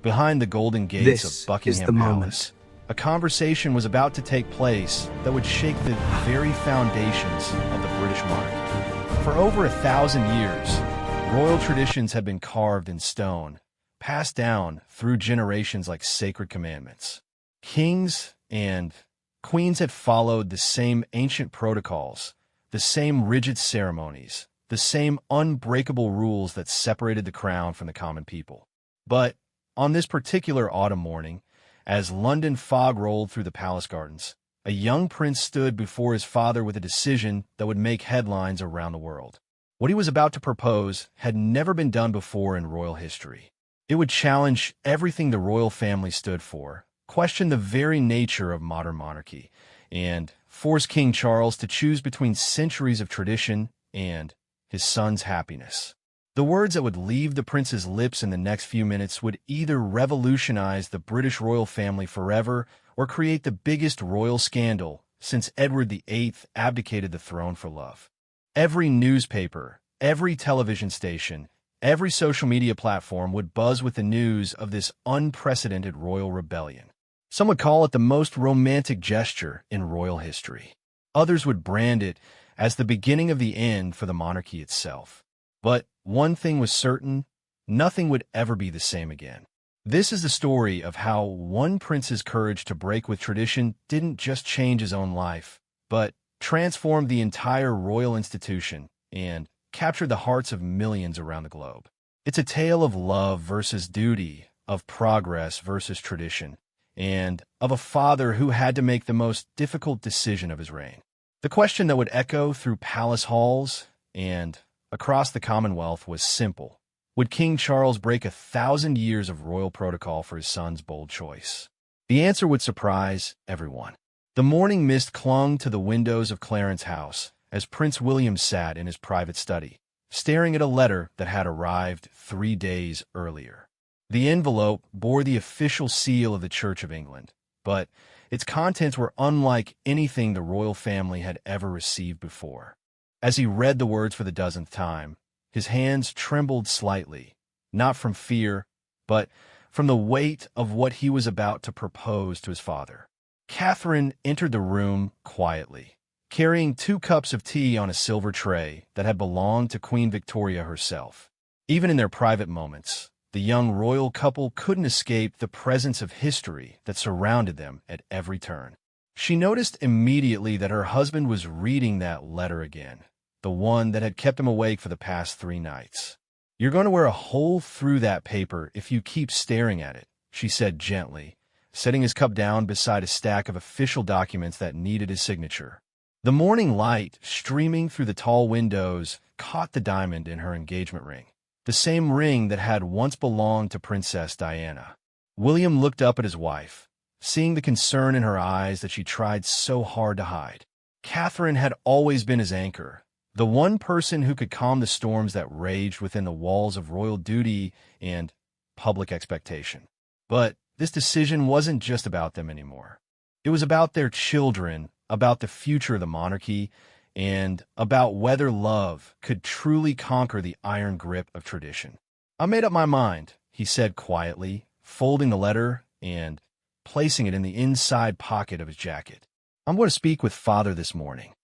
behind the golden gates of This is Buckingham the Palace, moment. a conversation was about to take place that would shake the very foundations of the British monarchy. For over 1,000 years, royal traditions had been carved in stone, passed down through generations like sacred commandments. Kings and queens had followed the same ancient protocols, the same rigid ceremonies, the same unbreakable rules that separated the crown from the common people. But on this particular autumn morning, as London fog rolled through the palace gardens, a young prince stood before his father with a decision that would make headlines around the world. What he was about to propose had never been done before in royal history. It would challenge everything the royal family stood for, question the very nature of modern monarchy, and force King Charles to choose between centuries of tradition and his son's happiness. The words that would leave the prince's lips in the next few minutes would either revolutionize the British royal family forever or create the biggest royal scandal since Edward VIII abdicated the throne for love. Every newspaper, every television station, every social media platform would buzz with the news of this unprecedented royal rebellion. Some would call it the most romantic gesture in royal history. Others would brand it as the beginning of the end for the monarchy itself. But one thing was certain, nothing would ever be the same again. This is the story of how one prince's courage to break with tradition didn't just change his own life, but transformed the entire royal institution and captured the hearts of millions around the globe. It's a tale of love versus duty, of progress versus tradition, and of a father who had to make the most difficult decision of his reign. The question that would echo through palace halls and across the Commonwealth was simple. Would King Charles break 1,000 years of royal protocol for his son's bold choice? The answer would surprise everyone. The morning mist clung to the windows of Clarence House as Prince William sat in his private study, staring at a letter that had arrived 3 days earlier. The envelope bore the official seal of the Church of England, but its contents were unlike anything the royal family had ever received before. As he read the words for the dozenth time, his hands trembled slightly, not from fear, but from the weight of what he was about to propose to his father. Catherine entered the room quietly, carrying 2 cups of tea on a silver tray that had belonged to Queen Victoria herself. Even in their private moments, the young royal couple couldn't escape the presence of history that surrounded them at every turn. She noticed immediately that her husband was reading that letter again, the one that had kept him awake for the past 3 nights. "You're going to wear a hole through that paper if you keep staring at it," she said gently, setting his cup down beside a stack of official documents that needed his signature. The morning light streaming through the tall windows caught the diamond in her engagement ring, the same ring that had once belonged to Princess Diana. William looked up at his wife, seeing the concern in her eyes that she tried so hard to hide. Catherine had always been his anchor, the one person who could calm the storms that raged within the walls of royal duty and public expectation. But this decision wasn't just about them anymore. It was about their children, about the future of the monarchy, and about whether love could truly conquer the iron grip of tradition. "I made up my mind," he said quietly, folding the letter and placing it in the inside pocket of his jacket. "I'm going to speak with Father this morning."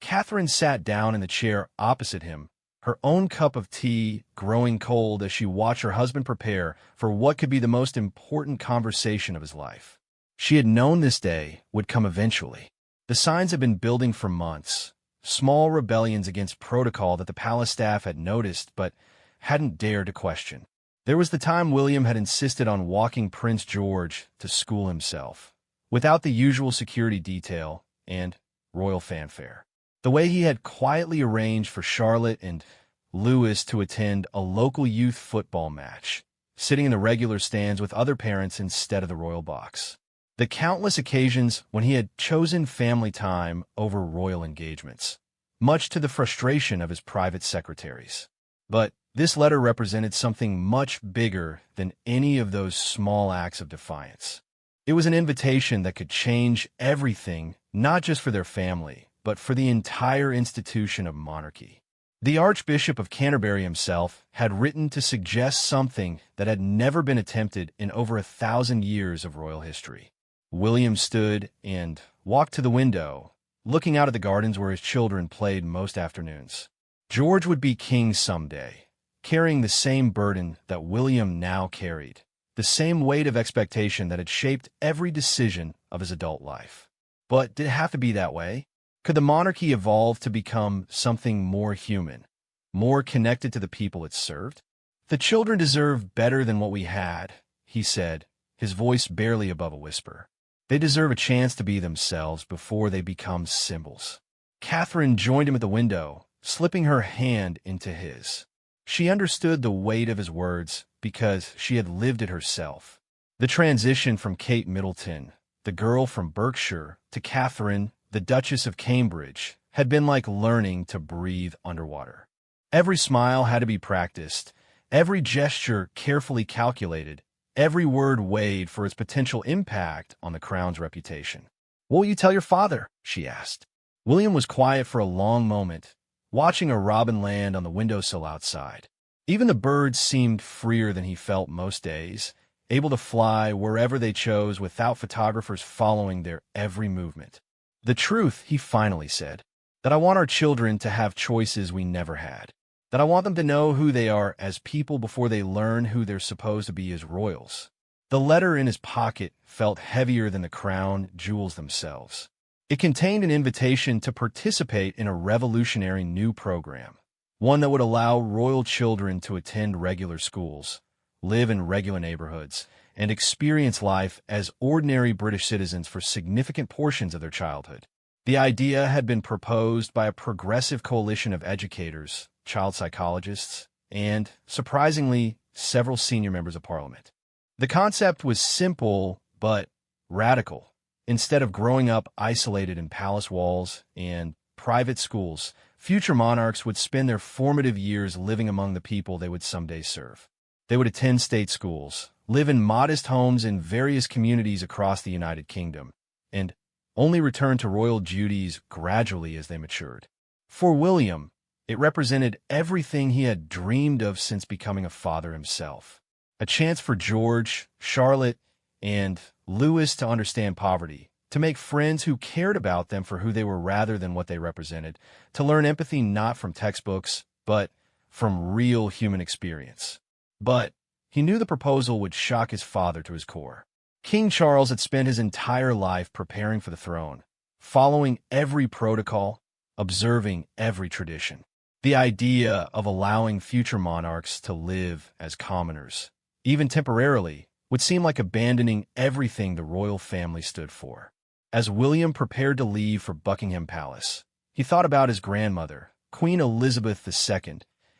Catherine sat down in the chair opposite him, her own cup of tea growing cold as she watched her husband prepare for what could be the most important conversation of his life. She had known this day would come eventually. The signs had been building for months, small rebellions against protocol that the palace staff had noticed but hadn't dared to question. There was the time William had insisted on walking Prince George to school himself, without the usual security detail and royal fanfare. The way he had quietly arranged for Charlotte and Louis to attend a local youth football match, sitting in the regular stands with other parents instead of the royal box. The countless occasions when he had chosen family time over royal engagements, much to the frustration of his private secretaries. But this letter represented something much bigger than any of those small acts of defiance. It was an invitation that could change everything, not just for their family, but for the entire institution of monarchy. The Archbishop of Canterbury himself had written to suggest something that had never been attempted in over 1,000 years of royal history. William stood and walked to the window, looking out at the gardens where his children played most afternoons. George would be king someday, carrying the same burden that William now carried, the same weight of expectation that had shaped every decision of his adult life. But did it have to be that way? Could the monarchy evolve to become something more human, more connected to the people it served? The children deserve better than what we had, he said, his voice barely above a whisper. They deserve a chance to be themselves before they become symbols. Catherine joined him at the window, slipping her hand into his. She understood the weight of his words because she had lived it herself. The transition from Kate Middleton, the girl from Berkshire, to Catherine, the Duchess of Cambridge, had been like learning to breathe underwater. Every smile had to be practiced, every gesture carefully calculated, every word weighed for its potential impact on the crown's reputation. "What will you tell your father?" she asked. William was quiet for a long moment, watching a robin land on the windowsill outside. Even the birds seemed freer than he felt most days, able to fly wherever they chose without photographers following their every movement. "The truth," he finally said, "that I want our children to have choices we never had. That I want them to know who they are as people before they learn who they're supposed to be as royals." The letter in his pocket felt heavier than the crown jewels themselves. It contained an invitation to participate in a revolutionary new program, one that would allow royal children to attend regular schools, live in regular neighborhoods, and experience life as ordinary British citizens for significant portions of their childhood. The idea had been proposed by a progressive coalition of educators, child psychologists, and, surprisingly, several senior members of Parliament. The concept was simple but radical. Instead of growing up isolated in palace walls and private schools, future monarchs would spend their formative years living among the people they would someday serve. They would attend state schools, live in modest homes in various communities across the United Kingdom, and only return to royal duties gradually as they matured. For William, it represented everything he had dreamed of since becoming a father himself. A chance for George, Charlotte, and Louis to understand poverty, to make friends who cared about them for who they were rather than what they represented, to learn empathy not from textbooks, but from real human experience. But he knew the proposal would shock his father to his core. King Charles had spent his entire life preparing for the throne, following every protocol, observing every tradition. The idea of allowing future monarchs to live as commoners, even temporarily, would seem like abandoning everything the royal family stood for. As William prepared to leave for Buckingham Palace, he thought about his grandmother, Queen Elizabeth II,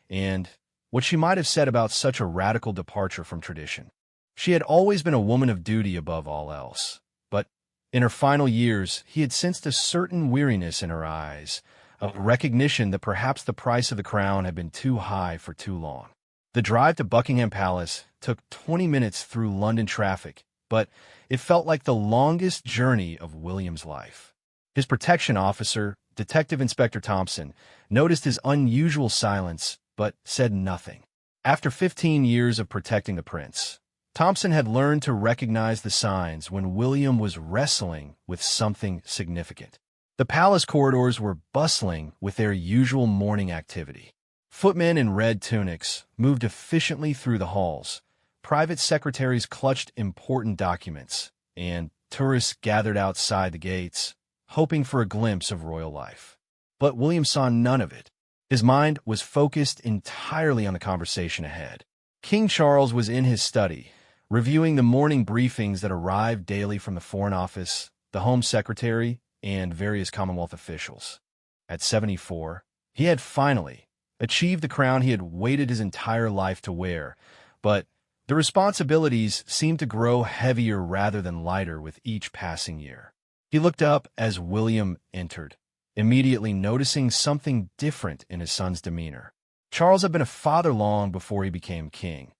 and what she might have said about such a radical departure from tradition. She had always been a woman of duty above all else, but in her final years, he had sensed a certain weariness in her eyes, a recognition that perhaps the price of the crown had been too high for too long. The drive to Buckingham Palace took 20 minutes through London traffic, but it felt like the longest journey of William's life. His protection officer, Detective Inspector Thompson, noticed his unusual silence, but said nothing. After 15 years of protecting the prince, Thompson had learned to recognize the signs when William was wrestling with something significant. The palace corridors were bustling with their usual morning activity. Footmen in red tunics moved efficiently through the halls. Private secretaries clutched important documents, and tourists gathered outside the gates, hoping for a glimpse of royal life. But William saw none of it. His mind was focused entirely on the conversation ahead. King Charles was in his study, reviewing the morning briefings that arrived daily from the Foreign Office, the Home Secretary, and various Commonwealth officials. At 74, he had finally achieved the crown he had waited his entire life to wear, but the responsibilities seemed to grow heavier rather than lighter with each passing year. He looked up as William entered, immediately noticing something different in his son's demeanor. Charles had been a father long before he became king,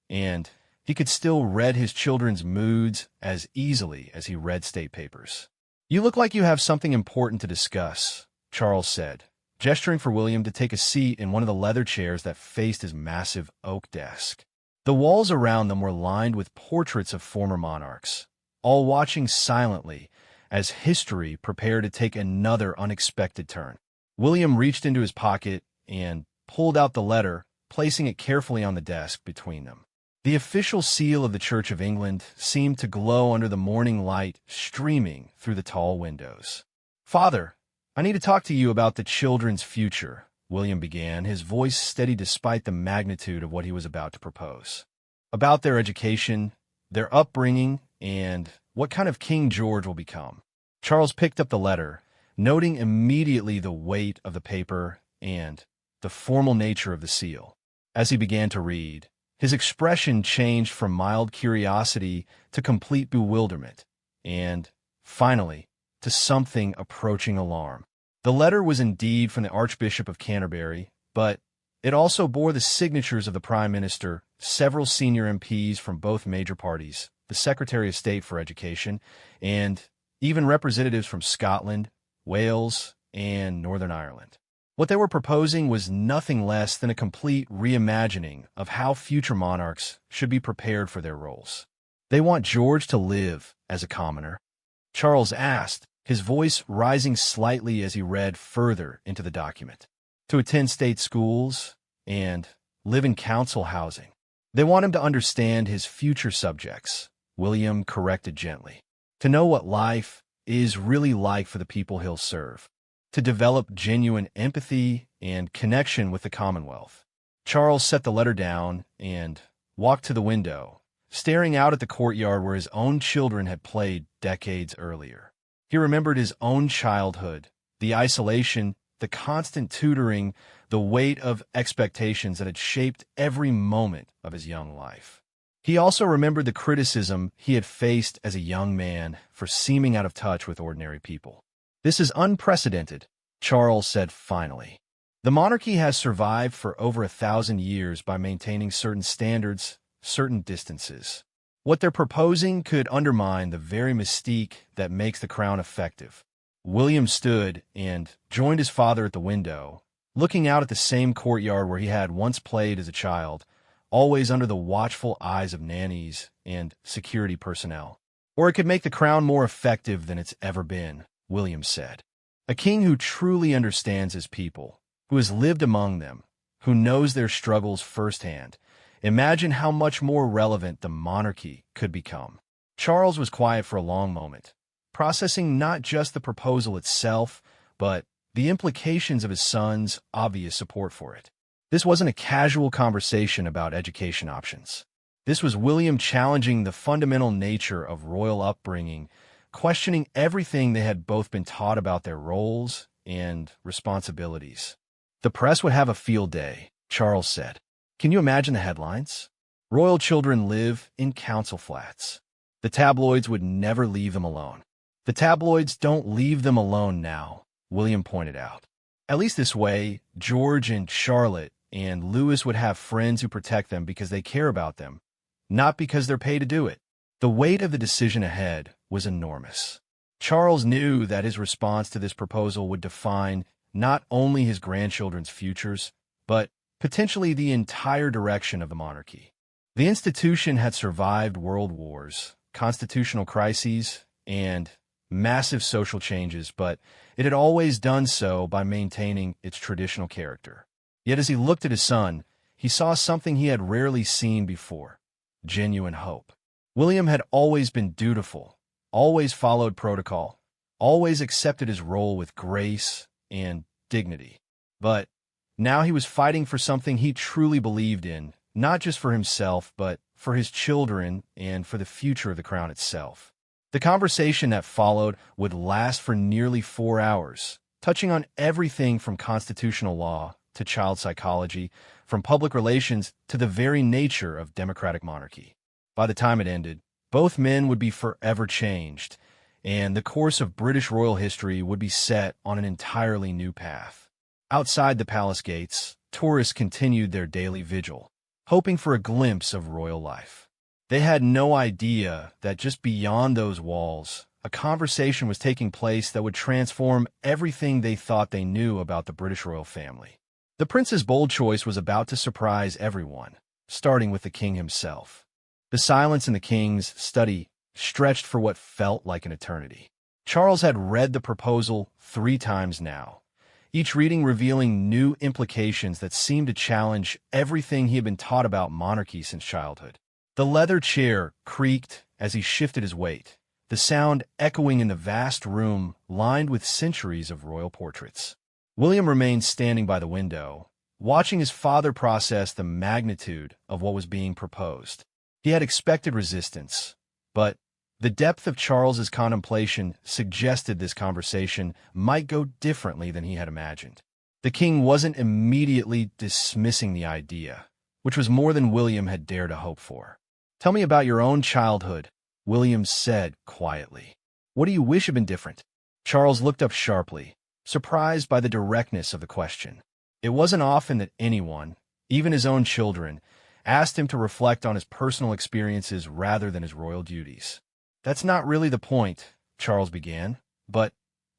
and he could still read his children's moods as easily as he read state papers. "You look like you have something important to discuss," Charles said, gesturing for William to take a seat in one of the leather chairs that faced his massive oak desk. The walls around them were lined with portraits of former monarchs, all watching silently as history prepared to take another unexpected turn. William reached into his pocket and pulled out the letter, placing it carefully on the desk between them. The official seal of the Church of England seemed to glow under the morning light streaming through the tall windows. "Father, I need to talk to you about the children's future," William began, his voice steady despite the magnitude of what he was about to propose. "About their education, their upbringing, and what kind of King George will become." Charles picked up the letter, noting immediately the weight of the paper and the formal nature of the seal. As he began to read, his expression changed from mild curiosity to complete bewilderment, and, finally, to something approaching alarm. The letter was indeed from the Archbishop of Canterbury, but it also bore the signatures of the Prime Minister, several senior MPs from both major parties, the Secretary of State for Education, and even representatives from Scotland, Wales, and Northern Ireland. What they were proposing was nothing less than a complete reimagining of how future monarchs should be prepared for their roles. "They want George to live as a commoner?" Charles asked, his voice rising slightly as he read further into the document. "To attend state schools and live in council housing. They want him to understand his future subjects," William corrected gently. "To know what life is really like for the people he'll serve. To develop genuine empathy and connection with the Commonwealth." Charles set the letter down and walked to the window, staring out at the courtyard where his own children had played decades earlier. He remembered his own childhood, the isolation, the constant tutoring, the weight of expectations that had shaped every moment of his young life. He also remembered the criticism he had faced as a young man for seeming out of touch with ordinary people. "This is unprecedented," Charles said finally. "The monarchy has survived for over 1,000 years by maintaining certain standards, certain distances. What they're proposing could undermine the very mystique that makes the crown effective." William stood and joined his father at the window, looking out at the same courtyard where he had once played as a child, always under the watchful eyes of nannies and security personnel. "Or it could make the crown more effective than it's ever been," William said. "A king who truly understands his people, who has lived among them, who knows their struggles firsthand. Imagine how much more relevant the monarchy could become." Charles was quiet for a long moment, processing not just the proposal itself, but the implications of his son's obvious support for it. This wasn't a casual conversation about education options. This was William challenging the fundamental nature of royal upbringing, questioning everything they had both been taught about their roles and responsibilities. "The press would have a field day," Charles said. "Can you imagine the headlines? Royal children live in council flats. The tabloids would never leave them alone." "The tabloids don't leave them alone now," William pointed out. "At least this way, George and Charlotte and Louis would have friends who protect them because they care about them, not because they're paid to do it." The weight of the decision ahead was enormous. Charles knew that his response to this proposal would define not only his grandchildren's futures, but potentially the entire direction of the monarchy. The institution had survived world wars, constitutional crises, and massive social changes, but it had always done so by maintaining its traditional character. Yet as he looked at his son, he saw something he had rarely seen before: genuine hope. William had always been dutiful, always followed protocol, always accepted his role with grace and dignity. But now he was fighting for something he truly believed in, not just for himself, but for his children and for the future of the crown itself. The conversation that followed would last for nearly 4 hours, touching on everything from constitutional law to child psychology, from public relations to the very nature of democratic monarchy. By the time it ended, both men would be forever changed, and the course of British royal history would be set on an entirely new path. Outside the palace gates, tourists continued their daily vigil, hoping for a glimpse of royal life. They had no idea that just beyond those walls, a conversation was taking place that would transform everything they thought they knew about the British royal family. The prince's bold choice was about to surprise everyone, starting with the king himself. The silence in the king's study stretched for what felt like an eternity. Charles had read the proposal 3 times now, each reading revealing new implications that seemed to challenge everything he had been taught about monarchy since childhood. The leather chair creaked as he shifted his weight, the sound echoing in the vast room lined with centuries of royal portraits. William remained standing by the window, watching his father process the magnitude of what was being proposed. He had expected resistance, but the depth of Charles's contemplation suggested this conversation might go differently than he had imagined. The king wasn't immediately dismissing the idea, which was more than William had dared to hope for. "Tell me about your own childhood," William said quietly. "What do you wish had been different?" Charles looked up sharply, surprised by the directness of the question. It wasn't often that anyone, even his own children, asked him to reflect on his personal experiences rather than his royal duties. "That's not really the point," Charles began, but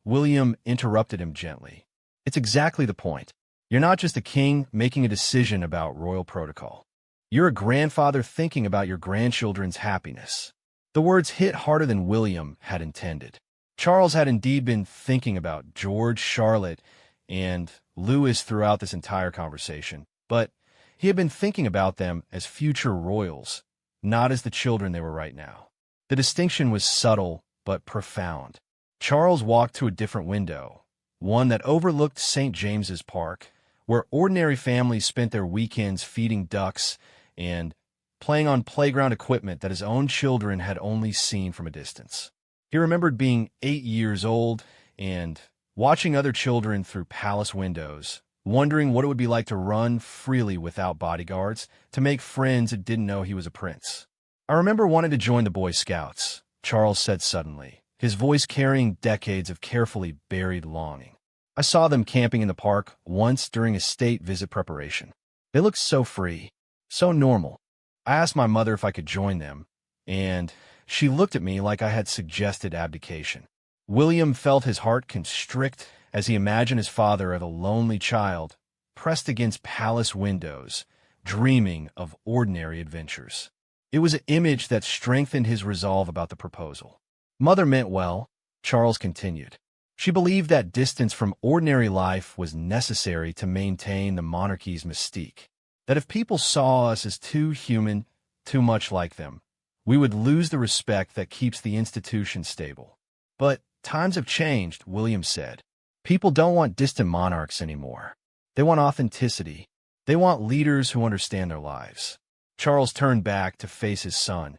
William interrupted him gently. "It's exactly the point. You're not just a king making a decision about royal protocol. You're a grandfather thinking about your grandchildren's happiness." The words hit harder than William had intended. Charles had indeed been thinking about George, Charlotte, and Louis throughout this entire conversation, but he had been thinking about them as future royals, not as the children they were right now. The distinction was subtle but profound. Charles walked to a different window, one that overlooked St. James's Park, where ordinary families spent their weekends feeding ducks and playing on playground equipment that his own children had only seen from a distance. He remembered being 8 years old and watching other children through palace windows, wondering what it would be like to run freely without bodyguards, to make friends that didn't know he was a prince. "I remember wanting to join the Boy Scouts," Charles said suddenly, his voice carrying decades of carefully buried longing. "I saw them camping in the park once during a state visit preparation. They looked so free, so normal. I asked my mother if I could join them, and she looked at me like I had suggested abdication." William felt his heart constrict as he imagined his father as a lonely child, pressed against palace windows, dreaming of ordinary adventures. It was an image that strengthened his resolve about the proposal. "Mother meant well," Charles continued. "She believed that distance from ordinary life was necessary to maintain the monarchy's mystique, that if people saw us as too human, too much like them, we would lose the respect that keeps the institution stable. But times have changed," William said. "People don't want distant monarchs anymore. They want authenticity. They want leaders who understand their lives." Charles turned back to face his son,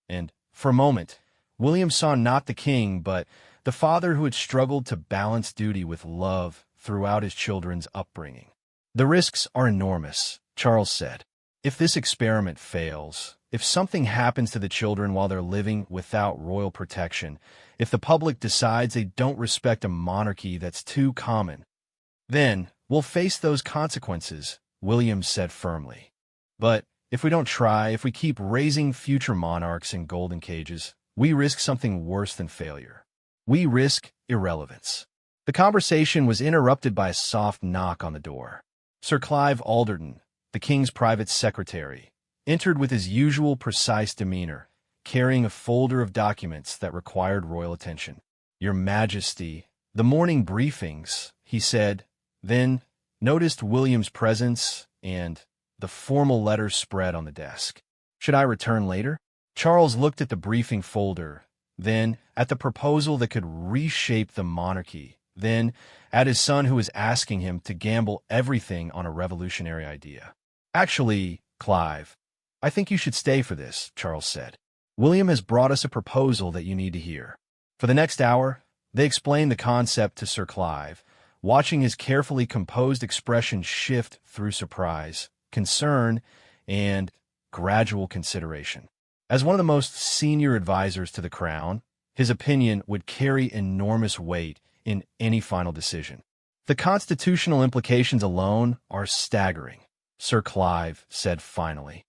and for a moment, William saw not the king, but the father who had struggled to balance duty with love throughout his children's upbringing. "The risks are enormous," Charles said. "If this experiment fails, if something happens to the children while they're living without royal protection, if the public decides they don't respect a monarchy that's too common, then we'll face those consequences," William said firmly. "But if we don't try, if we keep raising future monarchs in golden cages, we risk something worse than failure. We risk irrelevance." The conversation was interrupted by a soft knock on the door. Sir Clive Alderton, the king's private secretary, entered with his usual precise demeanor, carrying a folder of documents that required royal attention. "Your Majesty, the morning briefings," he said, then noticed William's presence and the formal letter spread on the desk. "Should I return later?" Charles looked at the briefing folder, then at the proposal that could reshape the monarchy, then at his son who was asking him to gamble everything on a revolutionary idea. "Actually, Clive, I think you should stay for this," Charles said. "William has brought us a proposal that you need to hear." For the next hour, they explained the concept to Sir Clive, watching his carefully composed expression shift through surprise, concern, and gradual consideration. As one of the most senior advisors to the crown, his opinion would carry enormous weight in any final decision. "The constitutional implications alone are staggering," Sir Clive said finally.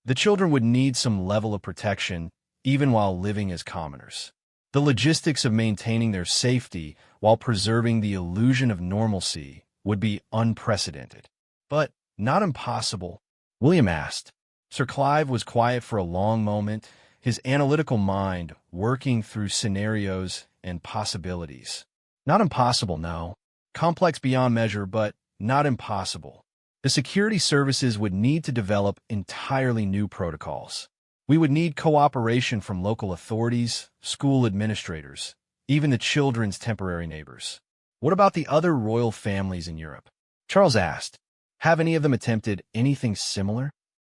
"The children would need some level of protection, even while living as commoners. The logistics of maintaining their safety while preserving the illusion of normalcy would be unprecedented. But not impossible, William asked. Sir Clive was quiet for a long moment, his analytical mind working through scenarios and possibilities. Not impossible, no. Complex beyond measure, but not impossible. The security services would need to develop entirely new protocols. We would need cooperation from local authorities, school administrators, even the children's temporary neighbors. What about the other royal families in Europe? Charles asked. Have any of them attempted anything similar?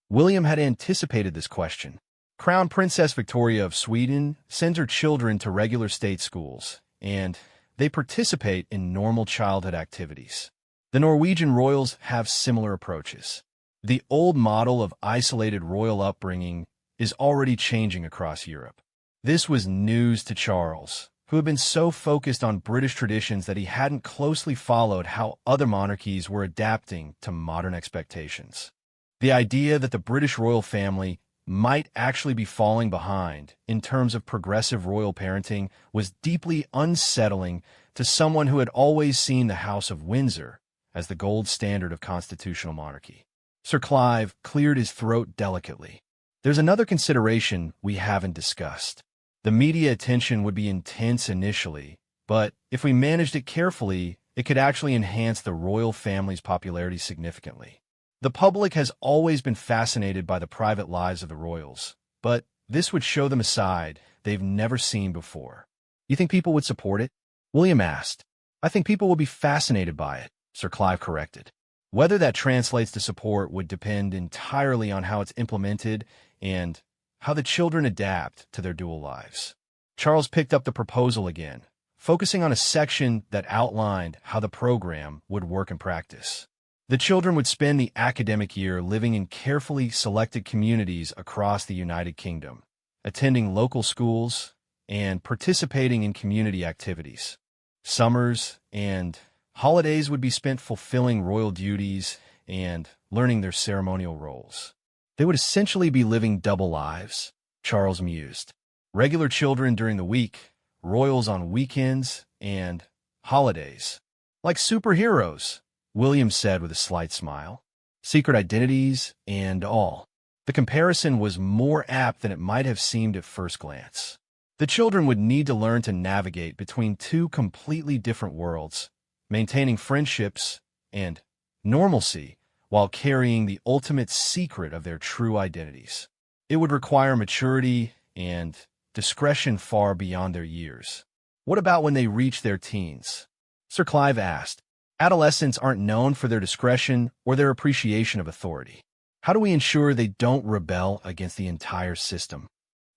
William had anticipated this question. Crown Princess Victoria of Sweden sends her children to regular state schools, and they participate in normal childhood activities. The Norwegian royals have similar approaches. The old model of isolated royal upbringing is already changing across Europe. This was news to Charles, who had been so focused on British traditions that he hadn't closely followed how other monarchies were adapting to modern expectations. The idea that the British royal family might actually be falling behind in terms of progressive royal parenting was deeply unsettling to someone who had always seen the House of Windsor as the gold standard of constitutional monarchy. Sir Clive cleared his throat delicately. There's another consideration we haven't discussed. The media attention would be intense initially, but if we managed it carefully, it could actually enhance the royal family's popularity significantly. The public has always been fascinated by the private lives of the royals, but this would show them a side they've never seen before. You think people would support it? William asked. I think people will be fascinated by it, Sir Clive corrected. Whether that translates to support would depend entirely on how it's implemented and how the children adapt to their dual lives. Charles picked up the proposal again, focusing on a section that outlined how the program would work in practice. The children would spend the academic year living in carefully selected communities across the United Kingdom, attending local schools and participating in community activities. Summers and holidays would be spent fulfilling royal duties and learning their ceremonial roles. They would essentially be living double lives, Charles mused. Regular children during the week, royals on weekends, and holidays. Like superheroes, William said with a slight smile. Secret identities and all. The comparison was more apt than it might have seemed at first glance. The children would need to learn to navigate between two completely different worlds, maintaining friendships and normalcy while carrying the ultimate secret of their true identities. It would require maturity and discretion far beyond their years. What about when they reach their teens? Sir Clive asked. Adolescents aren't known for their discretion or their appreciation of authority. How do we ensure they don't rebel against the entire system?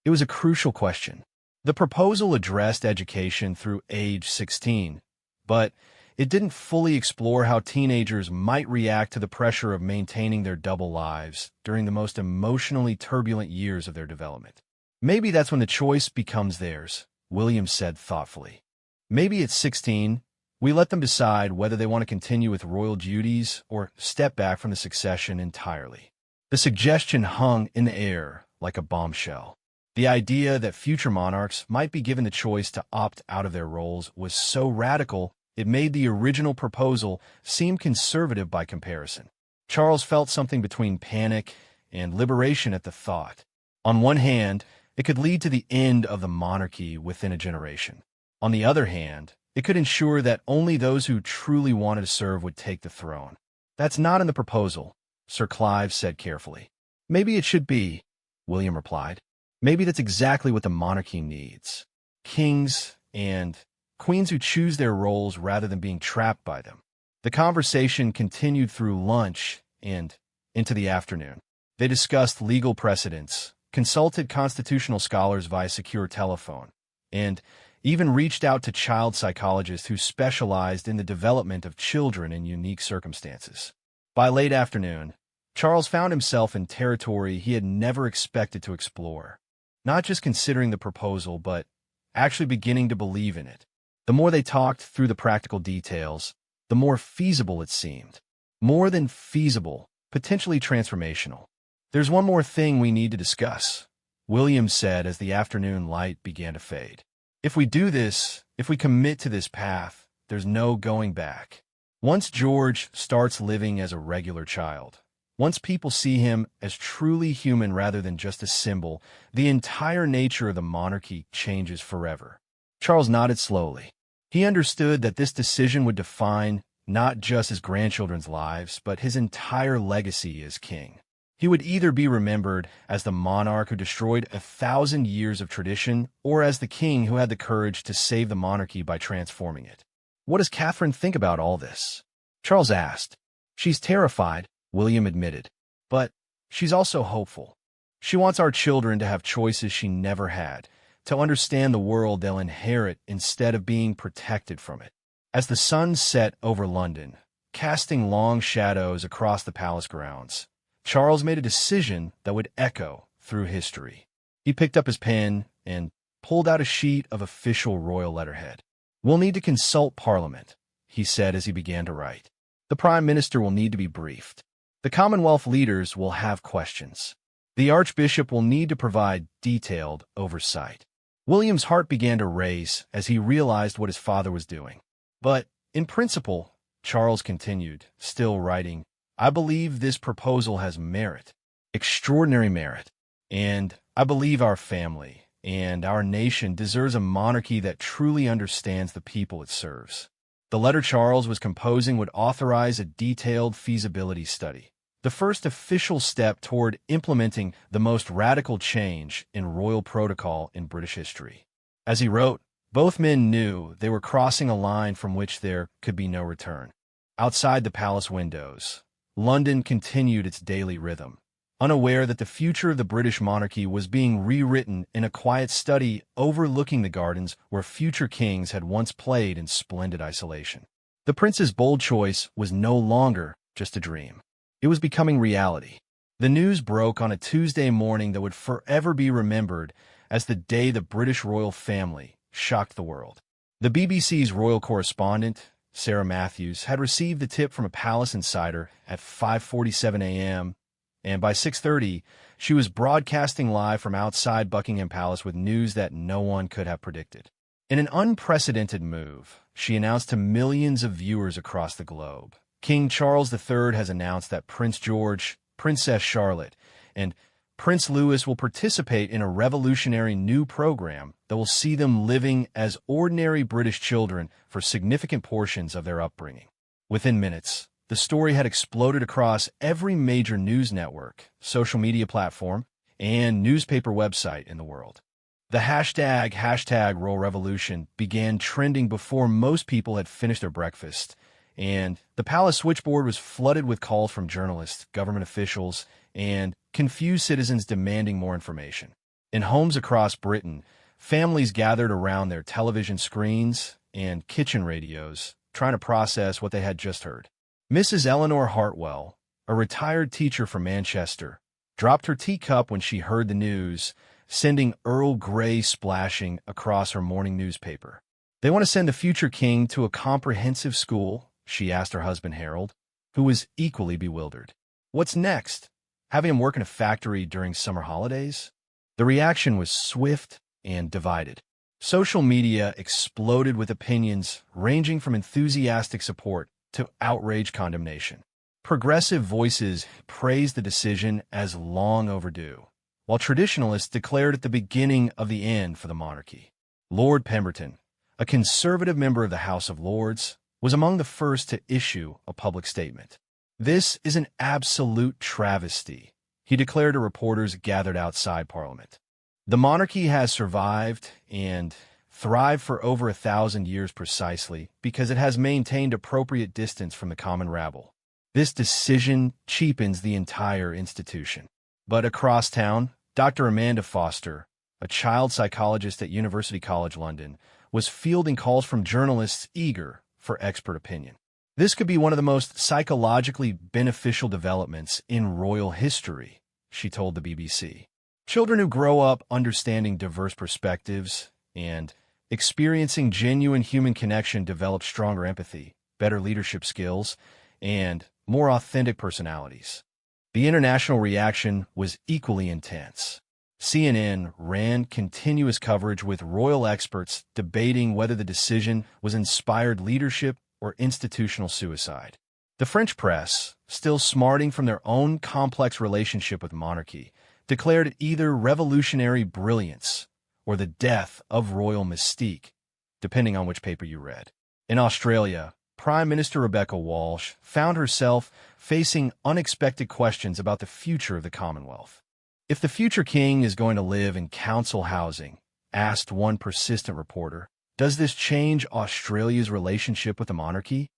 It was a crucial question. The proposal addressed education through age 16, but it didn't fully explore how teenagers might react to the pressure of maintaining their double lives during the most emotionally turbulent years of their development. Maybe that's when the choice becomes theirs, William said thoughtfully. Maybe at 16, we let them decide whether they want to continue with royal duties or step back from the succession entirely. The suggestion hung in the air like a bombshell. The idea that future monarchs might be given the choice to opt out of their roles was so radical it made the original proposal seem conservative by comparison. Charles felt something between panic and liberation at the thought. On one hand, it could lead to the end of the monarchy within a generation. On the other hand, it could ensure that only those who truly wanted to serve would take the throne. That's not in the proposal, Sir Clive said carefully. Maybe it should be, William replied. Maybe that's exactly what the monarchy needs. Kings and queens who choose their roles rather than being trapped by them. The conversation continued through lunch and into the afternoon. They discussed legal precedents, consulted constitutional scholars via secure telephone, and even reached out to child psychologists who specialized in the development of children in unique circumstances. By late afternoon, Charles found himself in territory he had never expected to explore, not just considering the proposal, but actually beginning to believe in it. The more they talked through the practical details, the more feasible it seemed. More than feasible, potentially transformational. There's one more thing we need to discuss, William said as the afternoon light began to fade. If we do this, if we commit to this path, there's no going back. Once George starts living as a regular child, once people see him as truly human rather than just a symbol, the entire nature of the monarchy changes forever. Charles nodded slowly. He understood that this decision would define not just his grandchildren's lives, but his entire legacy as king. He would either be remembered as the monarch who destroyed 1,000 years of tradition, or as the king who had the courage to save the monarchy by transforming it. What does Catherine think about all this? Charles asked. She's terrified, William admitted. But she's also hopeful. She wants our children to have choices she never had, to understand the world they'll inherit instead of being protected from it. As the sun set over London, casting long shadows across the palace grounds, Charles made a decision that would echo through history. He picked up his pen and pulled out a sheet of official royal letterhead. "We'll need to consult Parliament," he said as he began to write. "The Prime Minister will need to be briefed. The Commonwealth leaders will have questions. The Archbishop will need to provide detailed oversight." William's heart began to race as he realized what his father was doing. "But, in principle," Charles continued, still writing, "I believe this proposal has merit, extraordinary merit, and I believe our family and our nation deserves a monarchy that truly understands the people it serves." The letter Charles was composing would authorize a detailed feasibility study, the first official step toward implementing the most radical change in royal protocol in British history. As he wrote, both men knew they were crossing a line from which there could be no return. Outside the palace windows, London continued its daily rhythm, unaware that the future of the British monarchy was being rewritten in a quiet study overlooking the gardens where future kings had once played in splendid isolation. The prince's bold choice was no longer just a dream. It was becoming reality. The news broke on a Tuesday morning that would forever be remembered as the day the British royal family shocked the world. The BBC's royal correspondent, Sarah Matthews, had received the tip from a palace insider at 5:47 a.m., and by 6:30, she was broadcasting live from outside Buckingham Palace with news that no one could have predicted. In an unprecedented move, she announced to millions of viewers across the globe, King Charles III has announced that Prince George, Princess Charlotte, and Prince Louis will participate in a revolutionary new program that will see them living as ordinary British children for significant portions of their upbringing. Within minutes, the story had exploded across every major news network, social media platform, and newspaper website in the world. The hashtag Royal Revolution began trending before most people had finished their breakfast, and the palace switchboard was flooded with calls from journalists, government officials, and confused citizens demanding more information. In homes across Britain, families gathered around their television screens and kitchen radios, trying to process what they had just heard. Mrs. Eleanor Hartwell, a retired teacher from Manchester, dropped her teacup when she heard the news, sending Earl Grey splashing across her morning newspaper. "They want to send the future king to a comprehensive school?" she asked her husband Harold, who was equally bewildered. "What's next? Having him work in a factory during summer holidays?" The reaction was swift and divided. Social media exploded with opinions ranging from enthusiastic support to outraged condemnation. Progressive voices praised the decision as long overdue, while traditionalists declared it the beginning of the end for the monarchy. Lord Pemberton, a conservative member of the House of Lords, was among the first to issue a public statement. "This is an absolute travesty," he declared to reporters gathered outside Parliament. "The monarchy has survived and thrived for over 1,000 years precisely because it has maintained appropriate distance from the common rabble. This decision cheapens the entire institution." But across town, Dr. Amanda Foster, a child psychologist at University College London, was fielding calls from journalists eager for expert opinion. "This could be one of the most psychologically beneficial developments in royal history," she told the BBC. "Children who grow up understanding diverse perspectives and experiencing genuine human connection develop stronger empathy, better leadership skills, and more authentic personalities." The international reaction was equally intense. CNN ran continuous coverage with royal experts debating whether the decision was inspired leadership or institutional suicide. The French press, still smarting from their own complex relationship with monarchy, declared it either revolutionary brilliance or the death of royal mystique, depending on which paper you read. In Australia, Prime Minister Rebecca Walsh found herself facing unexpected questions about the future of the Commonwealth. If the future king is going to live in council housing, asked one persistent reporter, does this change Australia's relationship with the monarchy?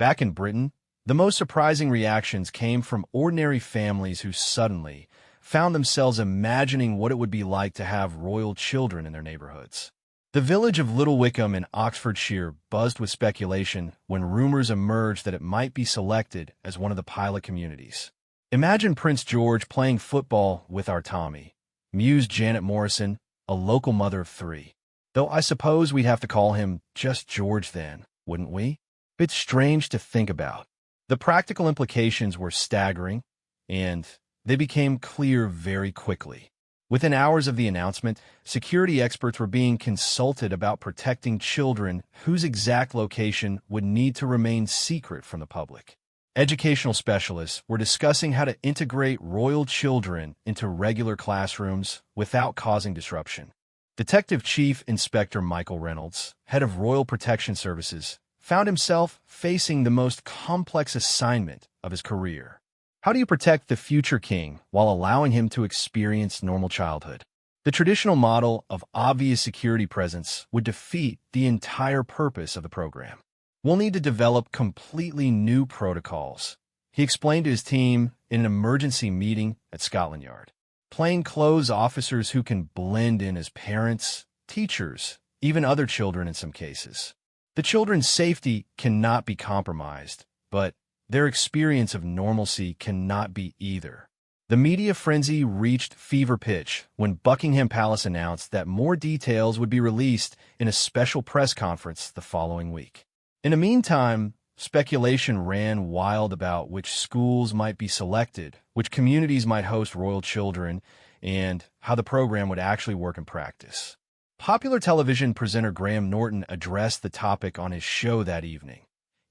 Back in Britain, the most surprising reactions came from ordinary families who suddenly found themselves imagining what it would be like to have royal children in their neighborhoods. The village of Little Wickham in Oxfordshire buzzed with speculation when rumors emerged that it might be selected as one of the pilot communities. Imagine Prince George playing football with our Tommy, mused Janet Morrison, a local mother of 3. Though I suppose we'd have to call him just George then, wouldn't we? Bit strange to think about. The practical implications were staggering, and they became clear very quickly. Within hours of the announcement, security experts were being consulted about protecting children whose exact location would need to remain secret from the public. Educational specialists were discussing how to integrate royal children into regular classrooms without causing disruption. Detective Chief Inspector Michael Reynolds, head of Royal Protection Services, found himself facing the most complex assignment of his career. How do you protect the future king while allowing him to experience normal childhood? The traditional model of obvious security presence would defeat the entire purpose of the program. We'll need to develop completely new protocols, he explained to his team in an emergency meeting at Scotland Yard. Plainclothes officers who can blend in as parents, teachers, even other children in some cases. The children's safety cannot be compromised, but their experience of normalcy cannot be either. The media frenzy reached fever pitch when Buckingham Palace announced that more details would be released in a special press conference the following week. In the meantime, speculation ran wild about which schools might be selected, which communities might host royal children, and how the program would actually work in practice. Popular television presenter Graham Norton addressed the topic on his show that evening,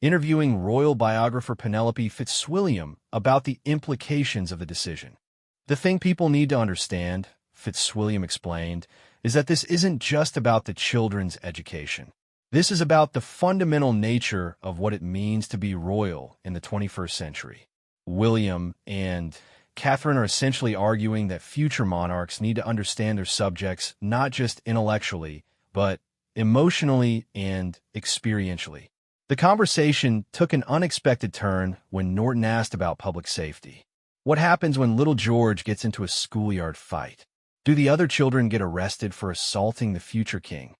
interviewing royal biographer Penelope Fitzwilliam about the implications of the decision. The thing people need to understand, Fitzwilliam explained, is that this isn't just about the children's education. This is about the fundamental nature of what it means to be royal in the 21st century. William and Catherine are essentially arguing that future monarchs need to understand their subjects not just intellectually, but emotionally and experientially. The conversation took an unexpected turn when Norton asked about public safety. What happens when little George gets into a schoolyard fight? Do the other children get arrested for assaulting the future king?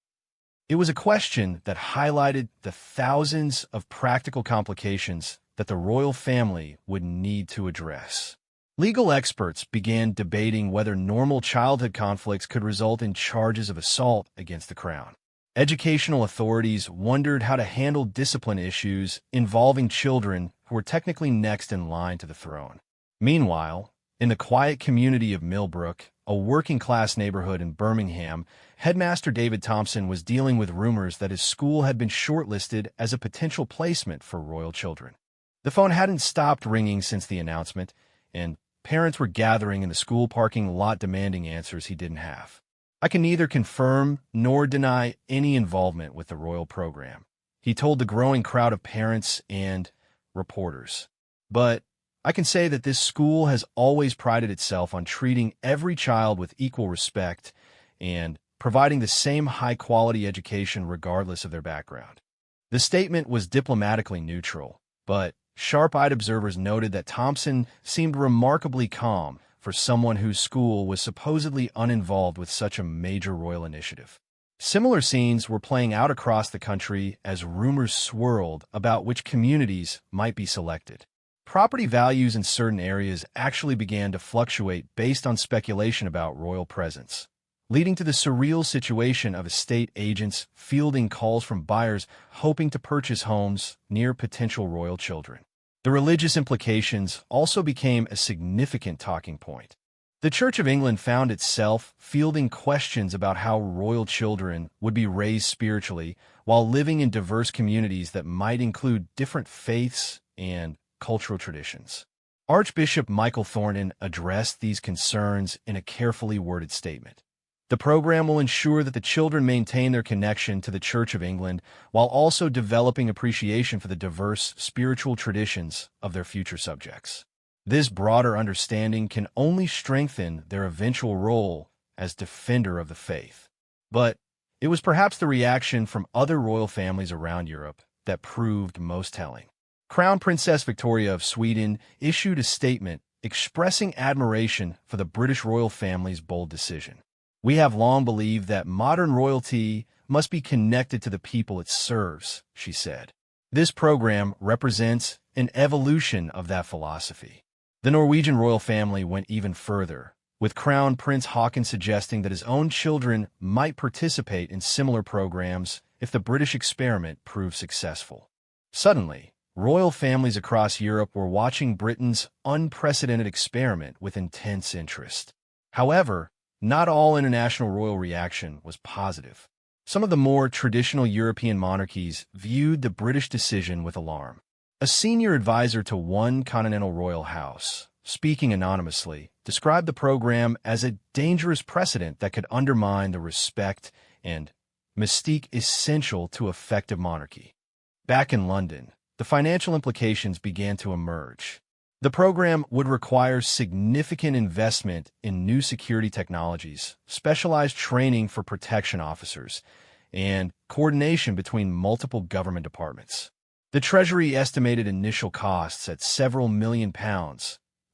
It was a question that highlighted the thousands of practical complications that the royal family would need to address. Legal experts began debating whether normal childhood conflicts could result in charges of assault against the crown. Educational authorities wondered how to handle discipline issues involving children who were technically next in line to the throne. Meanwhile, in the quiet community of Millbrook, a working-class neighborhood in Birmingham, Headmaster David Thompson was dealing with rumors that his school had been shortlisted as a potential placement for royal children. The phone hadn't stopped ringing since the announcement, and parents were gathering in the school parking lot demanding answers he didn't have. I can neither confirm nor deny any involvement with the royal program, he told the growing crowd of parents and reporters. But I can say that this school has always prided itself on treating every child with equal respect and providing the same high-quality education regardless of their background. The statement was diplomatically neutral, but sharp-eyed observers noted that Thompson seemed remarkably calm for someone whose school was supposedly uninvolved with such a major royal initiative. Similar scenes were playing out across the country as rumors swirled about which communities might be selected. Property values in certain areas actually began to fluctuate based on speculation about royal presence, leading to the surreal situation of estate agents fielding calls from buyers hoping to purchase homes near potential royal children. The religious implications also became a significant talking point. The Church of England found itself fielding questions about how royal children would be raised spiritually while living in diverse communities that might include different faiths and cultural traditions. Archbishop Michael Thornton addressed these concerns in a carefully worded statement. The program will ensure that the children maintain their connection to the Church of England while also developing appreciation for the diverse spiritual traditions of their future subjects. This broader understanding can only strengthen their eventual role as defender of the faith. But it was perhaps the reaction from other royal families around Europe that proved most telling. Crown Princess Victoria of Sweden issued a statement expressing admiration for the British royal family's bold decision. "We have long believed that modern royalty must be connected to the people it serves," she said. "This program represents an evolution of that philosophy." The Norwegian royal family went even further, with Crown Prince Haakon suggesting that his own children might participate in similar programs if the British experiment proved successful. Suddenly, royal families across Europe were watching Britain's unprecedented experiment with intense interest. However, not all international royal reaction was positive. Some of the more traditional European monarchies viewed the British decision with alarm. A senior advisor to one continental royal house, speaking anonymously, described the program as a dangerous precedent that could undermine the respect and mystique essential to effective monarchy. Back in London, the financial implications began to emerge. The program would require significant investment in new security technologies, specialized training for protection officers, and coordination between multiple government departments. The Treasury estimated initial costs at several £1 million,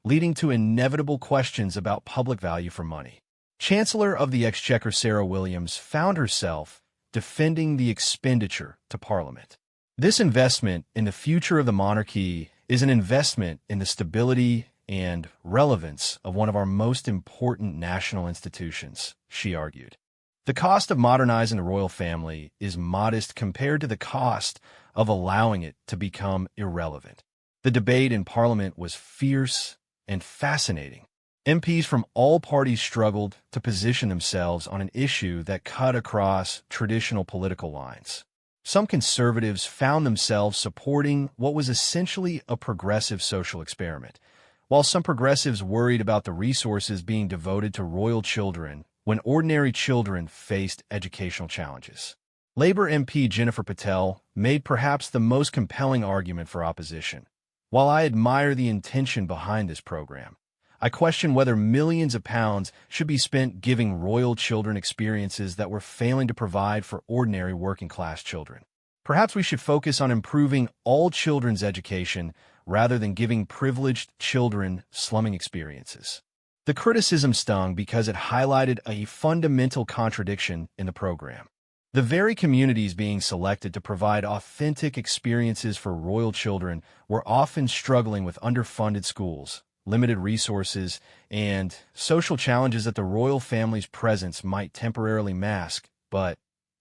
leading to inevitable questions about public value for money. Chancellor of the Exchequer Sarah Williams found herself defending the expenditure to Parliament. "This investment in the future of the monarchy is an investment in the stability and relevance of one of our most important national institutions," she argued. "The cost of modernizing the royal family is modest compared to the cost of allowing it to become irrelevant." The debate in Parliament was fierce and fascinating. MPs from all parties struggled to position themselves on an issue that cut across traditional political lines. Some conservatives found themselves supporting what was essentially a progressive social experiment, while some progressives worried about the resources being devoted to royal children when ordinary children faced educational challenges. Labour MP Jennifer Patel made perhaps the most compelling argument for opposition. "While I admire the intention behind this program, I question whether millions of pounds should be spent giving royal children experiences that we're failing to provide for ordinary working-class children. Perhaps we should focus on improving all children's education rather than giving privileged children slumming experiences." The criticism stung because it highlighted a fundamental contradiction in the program. The very communities being selected to provide authentic experiences for royal children were often struggling with underfunded schools, limited resources, and social challenges that the royal family's presence might temporarily mask, but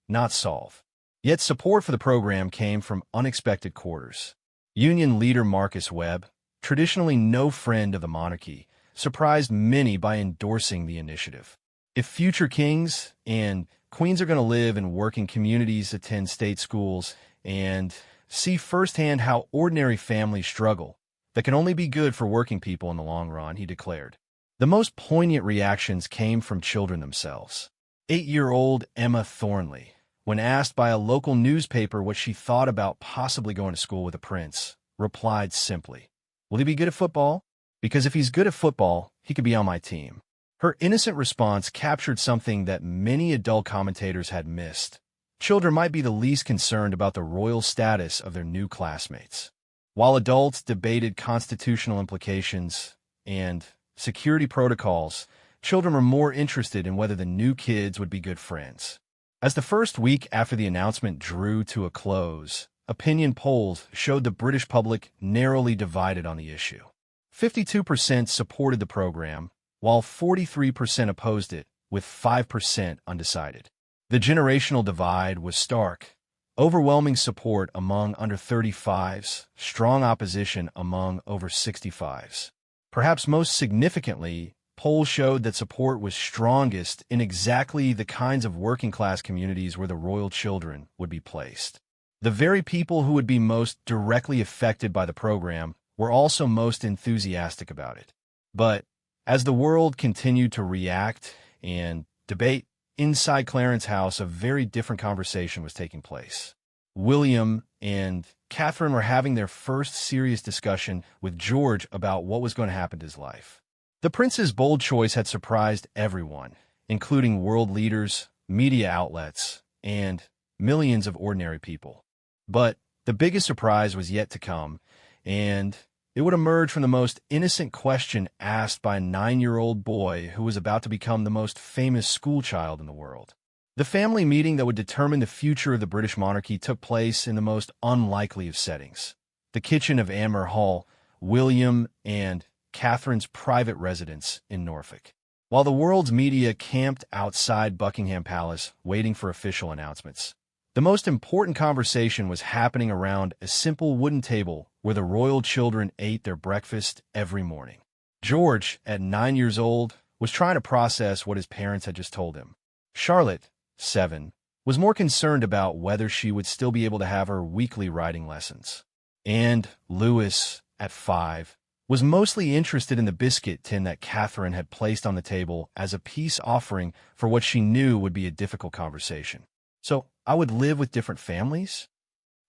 not solve. Yet support for the program came from unexpected quarters. Union leader Marcus Webb, traditionally no friend of the monarchy, surprised many by endorsing the initiative. "If future kings and queens are going to live in working communities, attend state schools, and see firsthand how ordinary families struggle, that can only be good for working people in the long run," he declared. The most poignant reactions came from children themselves. 8-year-old Emma Thornley, when asked by a local newspaper what she thought about possibly going to school with a prince, replied simply, "Will he be good at football? Because if he's good at football, he could be on my team." Her innocent response captured something that many adult commentators had missed. Children might be the least concerned about the royal status of their new classmates. While adults debated constitutional implications and security protocols, children were more interested in whether the new kids would be good friends. As the first week after the announcement drew to a close, opinion polls showed the British public narrowly divided on the issue. 52% supported the program, while 43% opposed it, with 5% undecided. The generational divide was stark. Overwhelming support among under 35s, strong opposition among over 65s. Perhaps most significantly, Polls showed that support was strongest in exactly the kinds of working-class communities where the royal children would be placed. The very people who would be most directly affected by the program were also most enthusiastic about it. But as the world continued to react and debate, inside Clarence House, a very different conversation was taking place. William and Catherine were having their first serious discussion with George about what was going to happen to his life. The prince's bold choice had surprised everyone, including world leaders, media outlets, and millions of ordinary people. But the biggest surprise was yet to come, and it would emerge from the most innocent question asked by a 9-year-old boy who was about to become the most famous schoolchild in the world. The family meeting that would determine the future of the British monarchy took place in the most unlikely of settings. The kitchen of Amer Hall, William and Catherine's private residence in Norfolk. While the world's media camped outside Buckingham Palace waiting for official announcements, the most important conversation was happening around a simple wooden table where the royal children ate their breakfast every morning. George, at 9 years old, was trying to process what his parents had just told him. Charlotte, 7, was more concerned about whether she would still be able to have her weekly writing lessons. And Louis, at 5, was mostly interested in the biscuit tin that Catherine had placed on the table as a peace offering for what she knew would be a difficult conversation. "So, I would live with different families?"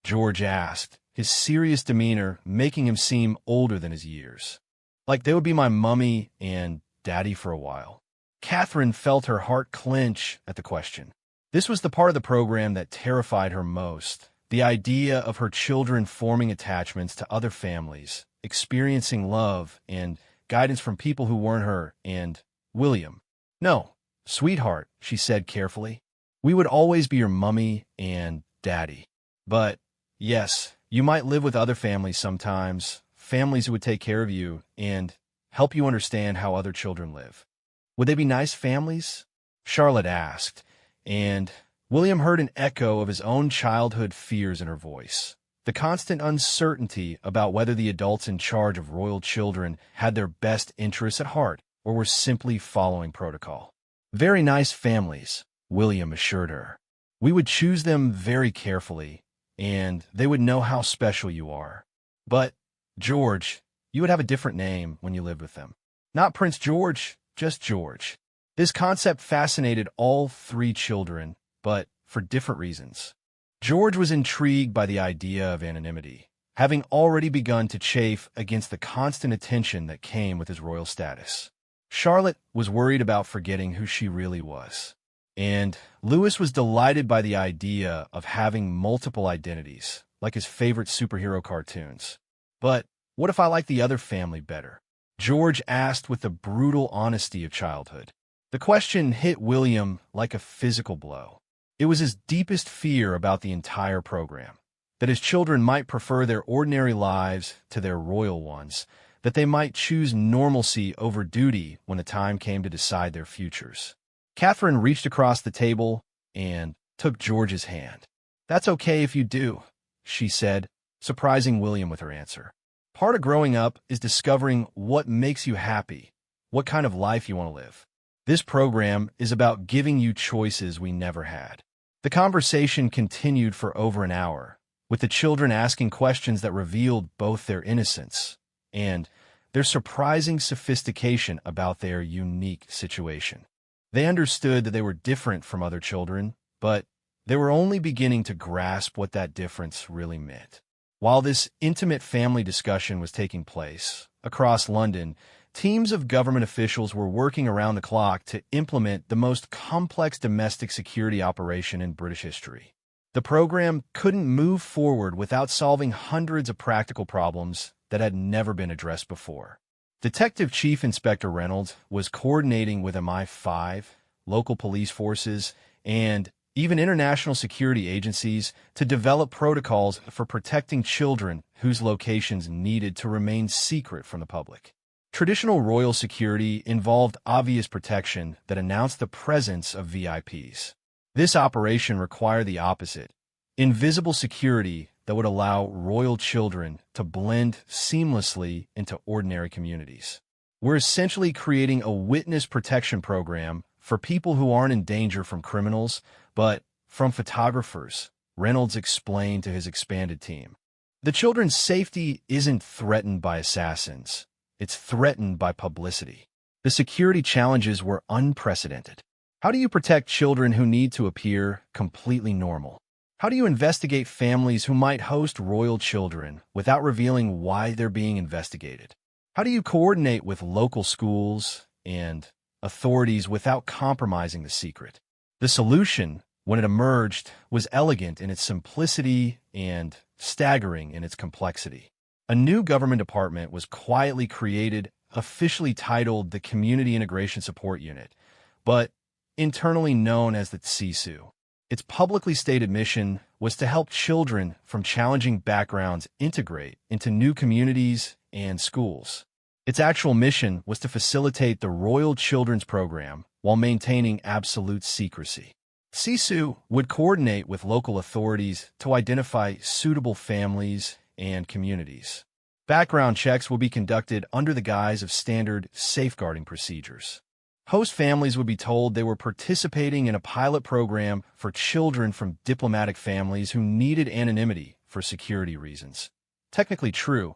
George asked, his serious demeanor making him seem older than his years. "Like they would be my mummy and daddy for a while." Catherine felt her heart clench at the question. This was the part of the program that terrified her most, the idea of her children forming attachments to other families, experiencing love and guidance from people who weren't her and William. "No, sweetheart," she said carefully. "We would always be your mummy and daddy. But, yes, you might live with other families sometimes, families who would take care of you and help you understand how other children live." "Would they be nice families?" Charlotte asked, and William heard an echo of his own childhood fears in her voice. The constant uncertainty about whether the adults in charge of royal children had their best interests at heart or were simply following protocol. "Very nice families," William assured her. "We would choose them very carefully, and they would know how special you are. But, George, you would have a different name when you lived with them. Not Prince George, just George." This concept fascinated all 3 children, but for different reasons. George was intrigued by the idea of anonymity, having already begun to chafe against the constant attention that came with his royal status. Charlotte was worried about forgetting who she really was. And Louis was delighted by the idea of having multiple identities, like his favorite superhero cartoons. "But what if I like the other family better?" George asked with the brutal honesty of childhood. The question hit William like a physical blow. It was his deepest fear about the entire program, that his children might prefer their ordinary lives to their royal ones, that they might choose normalcy over duty when the time came to decide their futures. Catherine reached across the table and took George's hand. "That's okay if you do," she said, surprising William with her answer. "Part of growing up is discovering what makes you happy, what kind of life you want to live. This program is about giving you choices we never had." The conversation continued for over an hour, with the children asking questions that revealed both their innocence and their surprising sophistication about their unique situation. They understood that they were different from other children, but they were only beginning to grasp what that difference really meant. While this intimate family discussion was taking place, across London, teams of government officials were working around the clock to implement the most complex domestic security operation in British history. The program couldn't move forward without solving hundreds of practical problems that had never been addressed before. Detective Chief Inspector Reynolds was coordinating with MI5, local police forces, and even international security agencies to develop protocols for protecting children whose locations needed to remain secret from the public. Traditional royal security involved obvious protection that announced the presence of VIPs. This operation required the opposite, invisible security that would allow royal children to blend seamlessly into ordinary communities. We're essentially creating a witness protection program for people who aren't in danger from criminals, but from photographers, Reynolds explained to his expanded team. The children's safety isn't threatened by assassins. It's threatened by publicity. The security challenges were unprecedented. How do you protect children who need to appear completely normal? How do you investigate families who might host royal children without revealing why they're being investigated? How do you coordinate with local schools and authorities without compromising the secret? The solution, when it emerged, was elegant in its simplicity and staggering in its complexity. A new government department was quietly created, officially titled the Community Integration Support Unit, but internally known as the CISU. Its publicly stated mission was to help children from challenging backgrounds integrate into new communities and schools. Its actual mission was to facilitate the Royal Children's Program while maintaining absolute secrecy. CISU would coordinate with local authorities to identify suitable families and communities. Background checks will be conducted under the guise of standard safeguarding procedures. Host families would be told they were participating in a pilot program for children from diplomatic families who needed anonymity for security reasons. Technically true,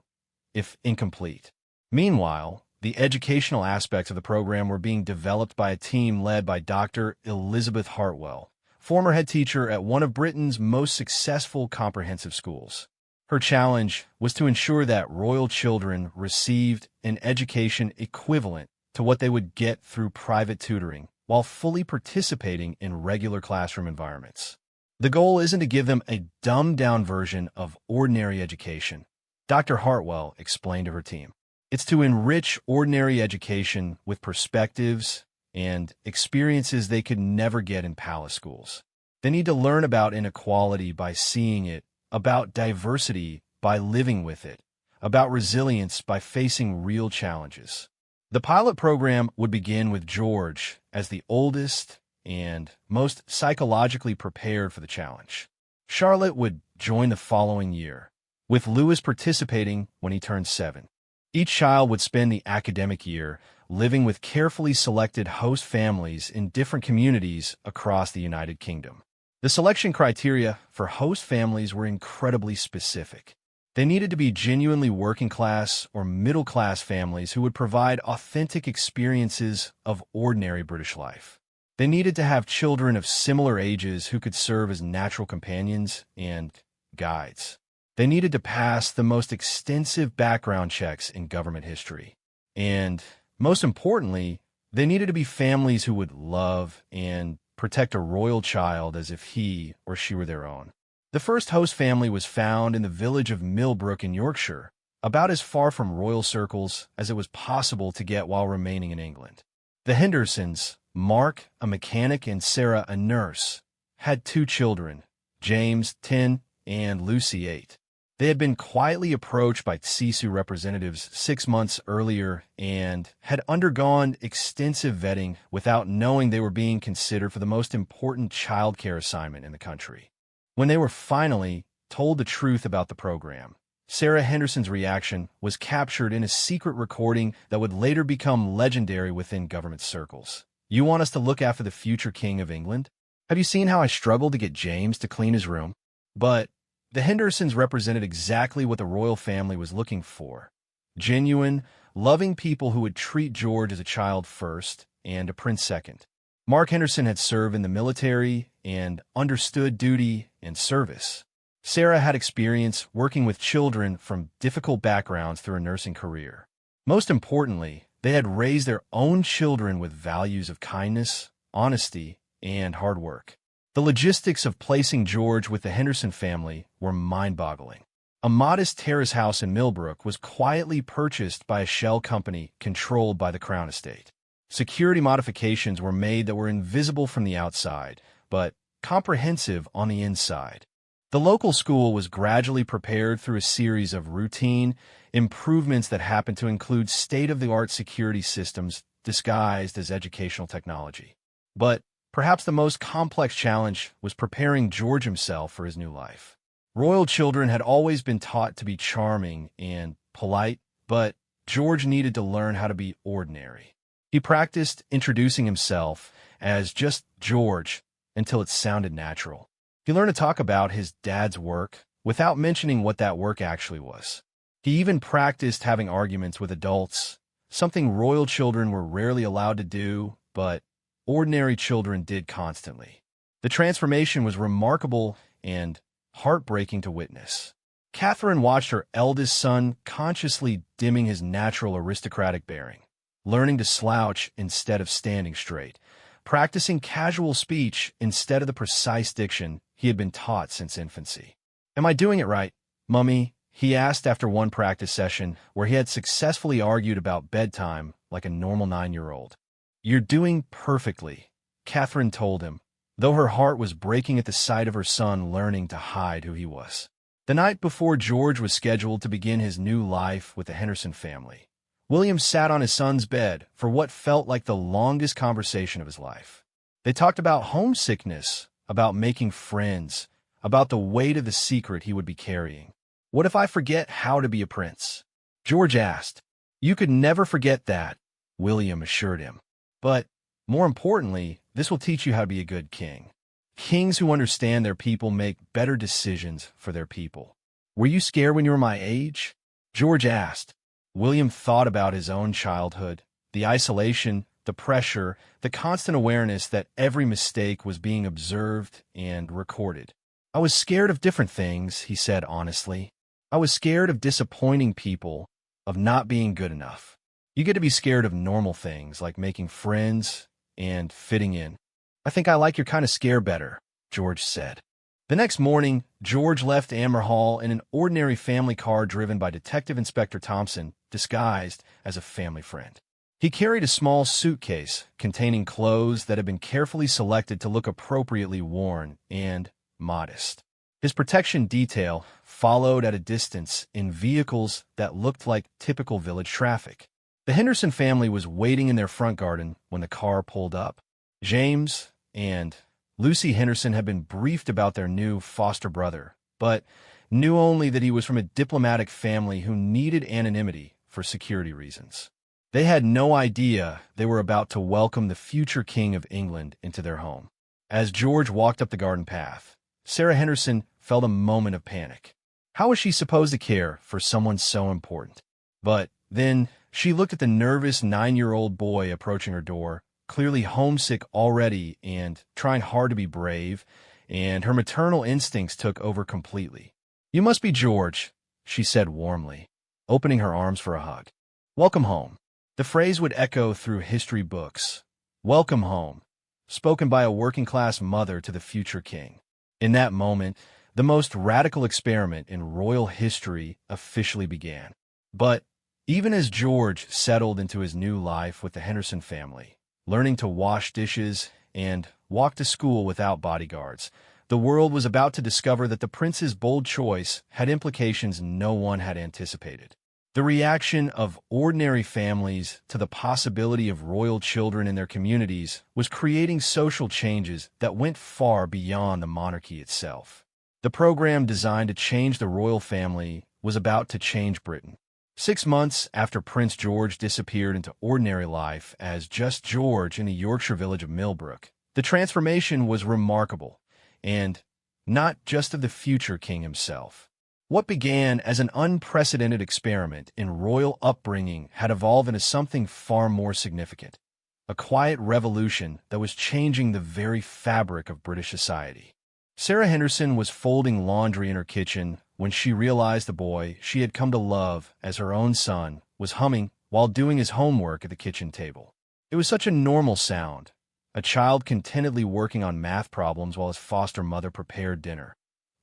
if incomplete. Meanwhile, the educational aspects of the program were being developed by a team led by Dr. Elizabeth Hartwell, former head teacher at one of Britain's most successful comprehensive schools. Her challenge was to ensure that royal children received an education equivalent to what they would get through private tutoring, while fully participating in regular classroom environments. The goal isn't to give them a dumbed-down version of ordinary education, Dr. Hartwell explained to her team. It's to enrich ordinary education with perspectives and experiences they could never get in palace schools. They need to learn about inequality by seeing it, about diversity by living with it, about resilience by facing real challenges. The pilot program would begin with George as the oldest and most psychologically prepared for the challenge. Charlotte would join the following year, with Louis participating when he turned 7. Each child would spend the academic year living with carefully selected host families in different communities across the United Kingdom. The selection criteria for host families were incredibly specific. They needed to be genuinely working-class or middle-class families who would provide authentic experiences of ordinary British life. They needed to have children of similar ages who could serve as natural companions and guides. They needed to pass the most extensive background checks in government history. And, most importantly, they needed to be families who would love and protect a royal child as if he or she were their own. The first host family was found in the village of Millbrook in Yorkshire, about as far from royal circles as it was possible to get while remaining in England. The Hendersons, Mark, a mechanic, and Sarah, a nurse, had 2 children, James, 10, and Lucy, 8. They had been quietly approached by CISU representatives 6 months earlier and had undergone extensive vetting without knowing they were being considered for the most important childcare assignment in the country. When they were finally told the truth about the program, Sarah Henderson's reaction was captured in a secret recording that would later become legendary within government circles. "You want us to look after the future King of England? Have you seen how I struggled to get James to clean his room?" But the Hendersons represented exactly what the royal family was looking for: genuine, loving people who would treat George as a child first and a prince second. Mark Henderson had served in the military and understood duty and service. Sarah had experience working with children from difficult backgrounds through a nursing career. Most importantly, they had raised their own children with values of kindness, honesty, and hard work. The logistics of placing George with the Henderson family were mind-boggling. A modest terrace house in Millbrook was quietly purchased by a shell company controlled by the Crown Estate. Security modifications were made that were invisible from the outside, but comprehensive on the inside. The local school was gradually prepared through a series of routine improvements that happened to include state-of-the-art security systems disguised as educational technology. But perhaps the most complex challenge was preparing George himself for his new life. Royal children had always been taught to be charming and polite, but George needed to learn how to be ordinary. He practiced introducing himself as just George until it sounded natural. He learned to talk about his dad's work without mentioning what that work actually was. He even practiced having arguments with adults, something royal children were rarely allowed to do, but ordinary children did constantly. The transformation was remarkable and heartbreaking to witness. Catherine watched her eldest son consciously dimming his natural aristocratic bearing, learning to slouch instead of standing straight, practicing casual speech instead of the precise diction he had been taught since infancy. "Am I doing it right, Mummy?" he asked after one practice session where he had successfully argued about bedtime like a normal 9-year-old. "You're doing perfectly," Catherine told him, though her heart was breaking at the sight of her son learning to hide who he was. The night before George was scheduled to begin his new life with the Henderson family, William sat on his son's bed for what felt like the longest conversation of his life. They talked about homesickness, about making friends, about the weight of the secret he would be carrying. "What if I forget how to be a prince?" George asked. "You could never forget that," William assured him. "But more importantly, this will teach you how to be a good king. Kings who understand their people make better decisions for their people." "Were you scared when you were my age?" George asked. William thought about his own childhood, the isolation, the pressure, the constant awareness that every mistake was being observed and recorded. "I was scared of different things," he said honestly. "I was scared of disappointing people, of not being good enough. You get to be scared of normal things like making friends and fitting in." "I think I like your kind of scare better," George said. The next morning, George left Amber Hall in an ordinary family car driven by Detective Inspector Thompson, disguised as a family friend. He carried a small suitcase containing clothes that had been carefully selected to look appropriately worn and modest. His protection detail followed at a distance in vehicles that looked like typical village traffic. The Henderson family was waiting in their front garden when the car pulled up. James and Lucy Henderson had been briefed about their new foster brother, but knew only that he was from a diplomatic family who needed anonymity for security reasons. They had no idea they were about to welcome the future King of England into their home. As George walked up the garden path, Sarah Henderson felt a moment of panic. How was she supposed to care for someone so important? But then she looked at the nervous 9-year-old boy approaching her door, clearly homesick already and trying hard to be brave, and her maternal instincts took over completely. "You must be George," she said warmly, opening her arms for a hug. "Welcome home." The phrase would echo through history books. "Welcome home," spoken by a working-class mother to the future king. In that moment, the most radical experiment in royal history officially began. But even as George settled into his new life with the Henderson family, learning to wash dishes and walk to school without bodyguards, the world was about to discover that the prince's bold choice had implications no one had anticipated. The reaction of ordinary families to the possibility of royal children in their communities was creating social changes that went far beyond the monarchy itself. The program designed to change the royal family was about to change Britain. 6 months after Prince George disappeared into ordinary life as just George in the Yorkshire village of Millbrook, the transformation was remarkable, and not just of the future king himself. What began as an unprecedented experiment in royal upbringing had evolved into something far more significant, a quiet revolution that was changing the very fabric of British society. Sarah Henderson was folding laundry in her kitchen when she realized the boy she had come to love as her own son was humming while doing his homework at the kitchen table. It was such a normal sound, a child contentedly working on math problems while his foster mother prepared dinner.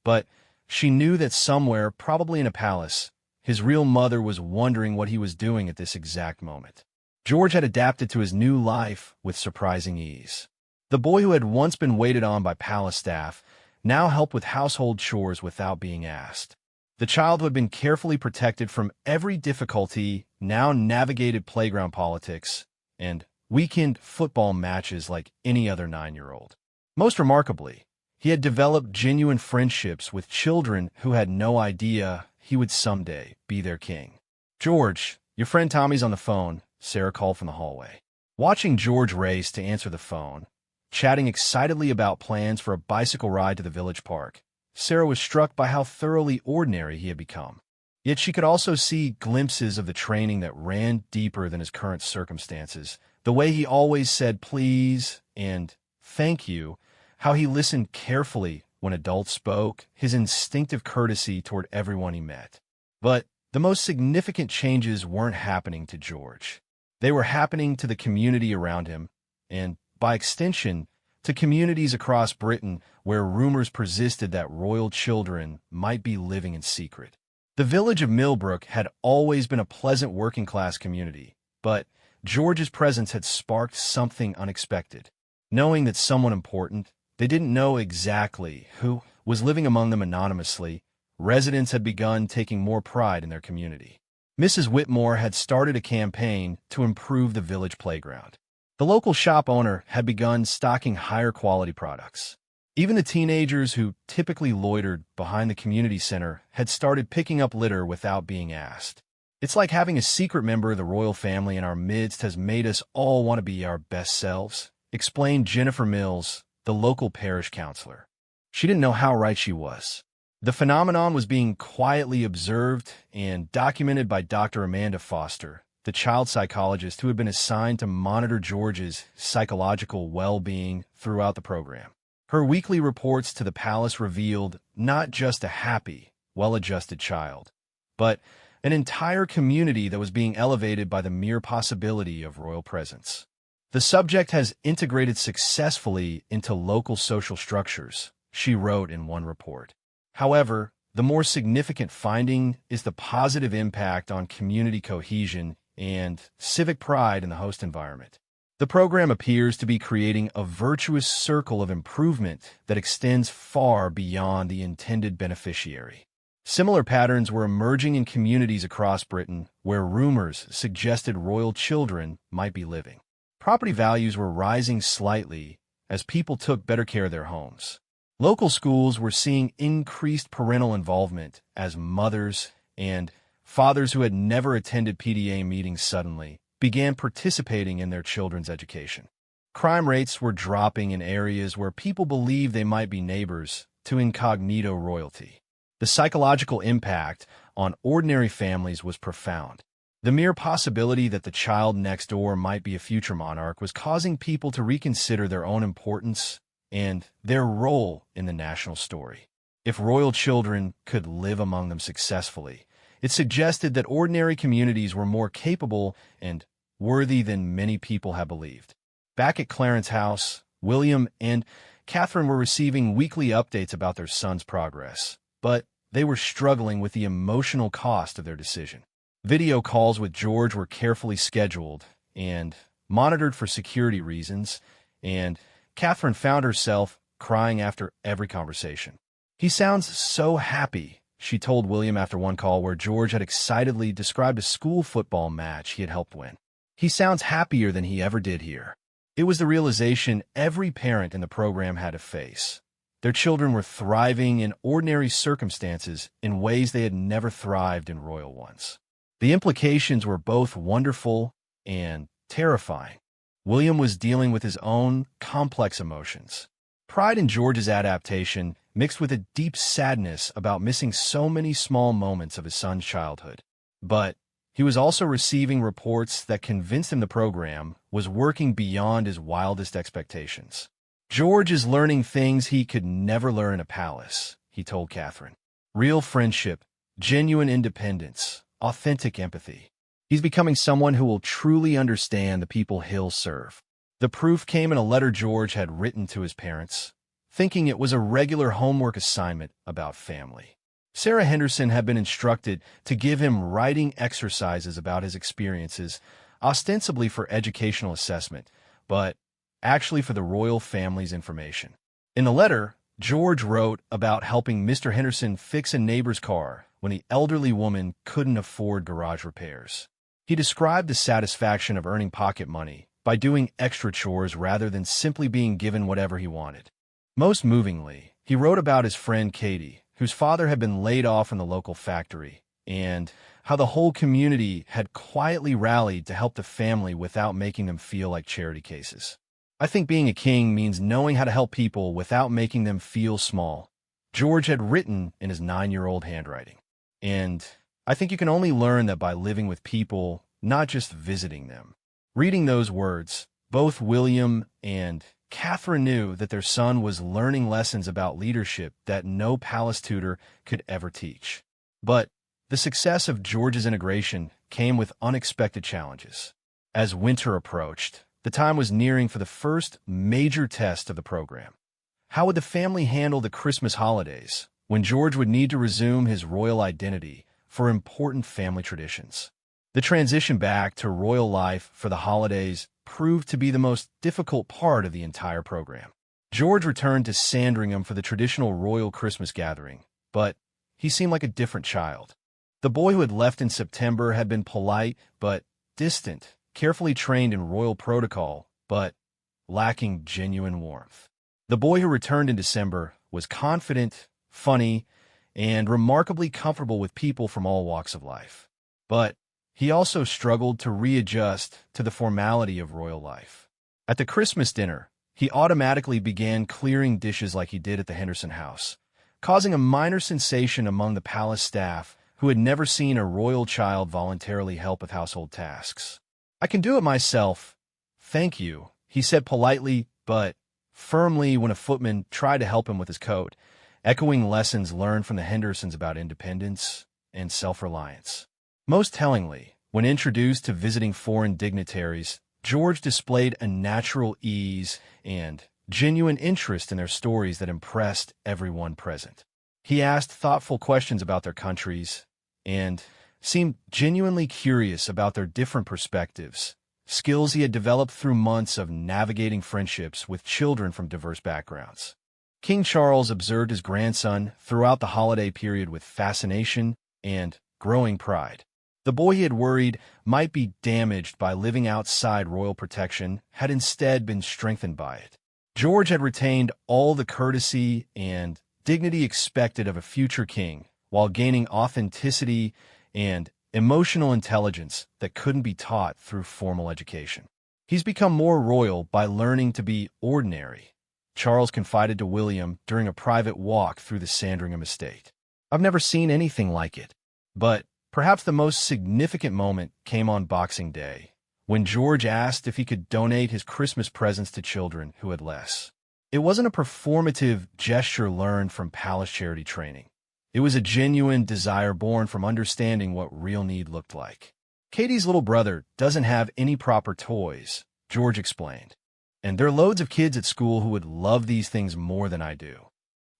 But she knew that somewhere, probably in a palace, his real mother was wondering what he was doing at this exact moment. George had adapted to his new life with surprising ease. The boy who had once been waited on by palace staff now helped with household chores without being asked. The child who had been carefully protected from every difficulty now navigated playground politics and weekend football matches like any other 9-year-old. Most remarkably, he had developed genuine friendships with children who had no idea he would someday be their king. George, Your friend Tommy's on the phone, Sarah called from the hallway. Watching George race to answer the phone, chatting excitedly about plans for a bicycle ride to the village park, Sarah was struck by how thoroughly ordinary he had become. Yet she could also see glimpses of the training that ran deeper than his current circumstances. The way he always said please and thank you, how he listened carefully when adults spoke, his instinctive courtesy toward everyone he met. But the most significant changes weren't happening to George. They were happening to the community around him, and, by extension, to communities across Britain where rumors persisted that royal children might be living in secret. The village of Millbrook had always been a pleasant working-class community, but George's presence had sparked something unexpected. Knowing that someone important, they didn't know exactly who, was living among them anonymously, residents had begun taking more pride in their community. Mrs. Whitmore had started a campaign to improve the village playground. The local shop owner had begun stocking higher-quality products. Even the teenagers who typically loitered behind the community center had started picking up litter without being asked. It's like having a secret member of the royal family in our midst has made us all want to be our best selves, explained Jennifer Mills, the local parish counselor. She didn't know how right she was. The phenomenon was being quietly observed and documented by Dr. Amanda Foster, the child psychologist who had been assigned to monitor George's psychological well-being throughout the program. Her weekly reports to the palace revealed not just a happy, well-adjusted child, but an entire community that was being elevated by the mere possibility of royal presence. The subject has integrated successfully into local social structures, she wrote in one report. However, the more significant finding is the positive impact on community cohesion and civic pride in the host environment. The program appears to be creating a virtuous circle of improvement that extends far beyond the intended beneficiary. Similar patterns were emerging in communities across Britain where rumors suggested royal children might be living. Property values were rising slightly as people took better care of their homes. Local schools were seeing increased parental involvement as mothers and fathers who had never attended PTA meetings suddenly began participating in their children's education. Crime rates were dropping in areas where people believed they might be neighbors to incognito royalty. The psychological impact on ordinary families was profound. The mere possibility that the child next door might be a future monarch was causing people to reconsider their own importance and their role in the national story. If royal children could live among them successfully, it suggested that ordinary communities were more capable and worthy than many people have believed. Back at Clarence House, William and Catherine were receiving weekly updates about their son's progress, but they were struggling with the emotional cost of their decision. Video calls with George were carefully scheduled and monitored for security reasons, and Catherine found herself crying after every conversation. "He sounds so happy," she told William after one call where George had excitedly described a school football match he had helped win. "He sounds happier than he ever did here." It was the realization every parent in the program had to face. Their children were thriving in ordinary circumstances in ways they had never thrived in royal ones. The implications were both wonderful and terrifying. William was dealing with his own complex emotions. Pride in George's adaptation mixed with a deep sadness about missing so many small moments of his son's childhood. But he was also receiving reports that convinced him the program was working beyond his wildest expectations. "George is learning things he could never learn in a palace," he told Catherine. "Real friendship, genuine independence, authentic empathy. He's becoming someone who will truly understand the people he'll serve." The proof came in a letter George had written to his parents, thinking it was a regular homework assignment about family. Sarah Henderson had been instructed to give him writing exercises about his experiences, ostensibly for educational assessment, but actually for the royal family's information. In the letter, George wrote about helping Mr. Henderson fix a neighbor's car when the elderly woman couldn't afford garage repairs. He described the satisfaction of earning pocket money by doing extra chores rather than simply being given whatever he wanted. Most movingly, he wrote about his friend Katie, whose father had been laid off from the local factory, and how the whole community had quietly rallied to help the family without making them feel like charity cases. I think being a king means knowing how to help people without making them feel small, George had written in his 9-year-old handwriting. And I think you can only learn that by living with people, not just visiting them. Reading those words, both William and Catherine knew that their son was learning lessons about leadership that no palace tutor could ever teach. But the success of George's integration came with unexpected challenges. As winter approached, the time was nearing for the first major test of the program. How would the family handle the Christmas holidays, when George would need to resume his royal identity for important family traditions? The transition back to royal life for the holidays proved to be the most difficult part of the entire program. George returned to Sandringham for the traditional royal Christmas gathering, but he seemed like a different child. The boy who had left in September had been polite but distant, carefully trained in royal protocol, but lacking genuine warmth. The boy who returned in December was confident, funny, and remarkably comfortable with people from all walks of life. But he also struggled to readjust to the formality of royal life. At the Christmas dinner, he automatically began clearing dishes like he did at the Henderson house, causing a minor sensation among the palace staff who had never seen a royal child voluntarily help with household tasks. "I can do it myself, thank you," he said politely but firmly when a footman tried to help him with his coat, echoing lessons learned from the Hendersons about independence and self-reliance. Most tellingly, when introduced to visiting foreign dignitaries, George displayed a natural ease and genuine interest in their stories that impressed everyone present. He asked thoughtful questions about their countries and seemed genuinely curious about their different perspectives, skills he had developed through months of navigating friendships with children from diverse backgrounds. King Charles observed his grandson throughout the holiday period with fascination and growing pride. The boy he had worried might be damaged by living outside royal protection had instead been strengthened by it. George had retained all the courtesy and dignity expected of a future king, while gaining authenticity and emotional intelligence that couldn't be taught through formal education. He's become more royal by learning to be ordinary, Charles confided to William during a private walk through the Sandringham estate. "I've never seen anything like it." But perhaps the most significant moment came on Boxing Day, when George asked if he could donate his Christmas presents to children who had less. It wasn't a performative gesture learned from palace charity training. It was a genuine desire born from understanding what real need looked like. "Katie's little brother doesn't have any proper toys," George explained, "and there are loads of kids at school who would love these things more than I do."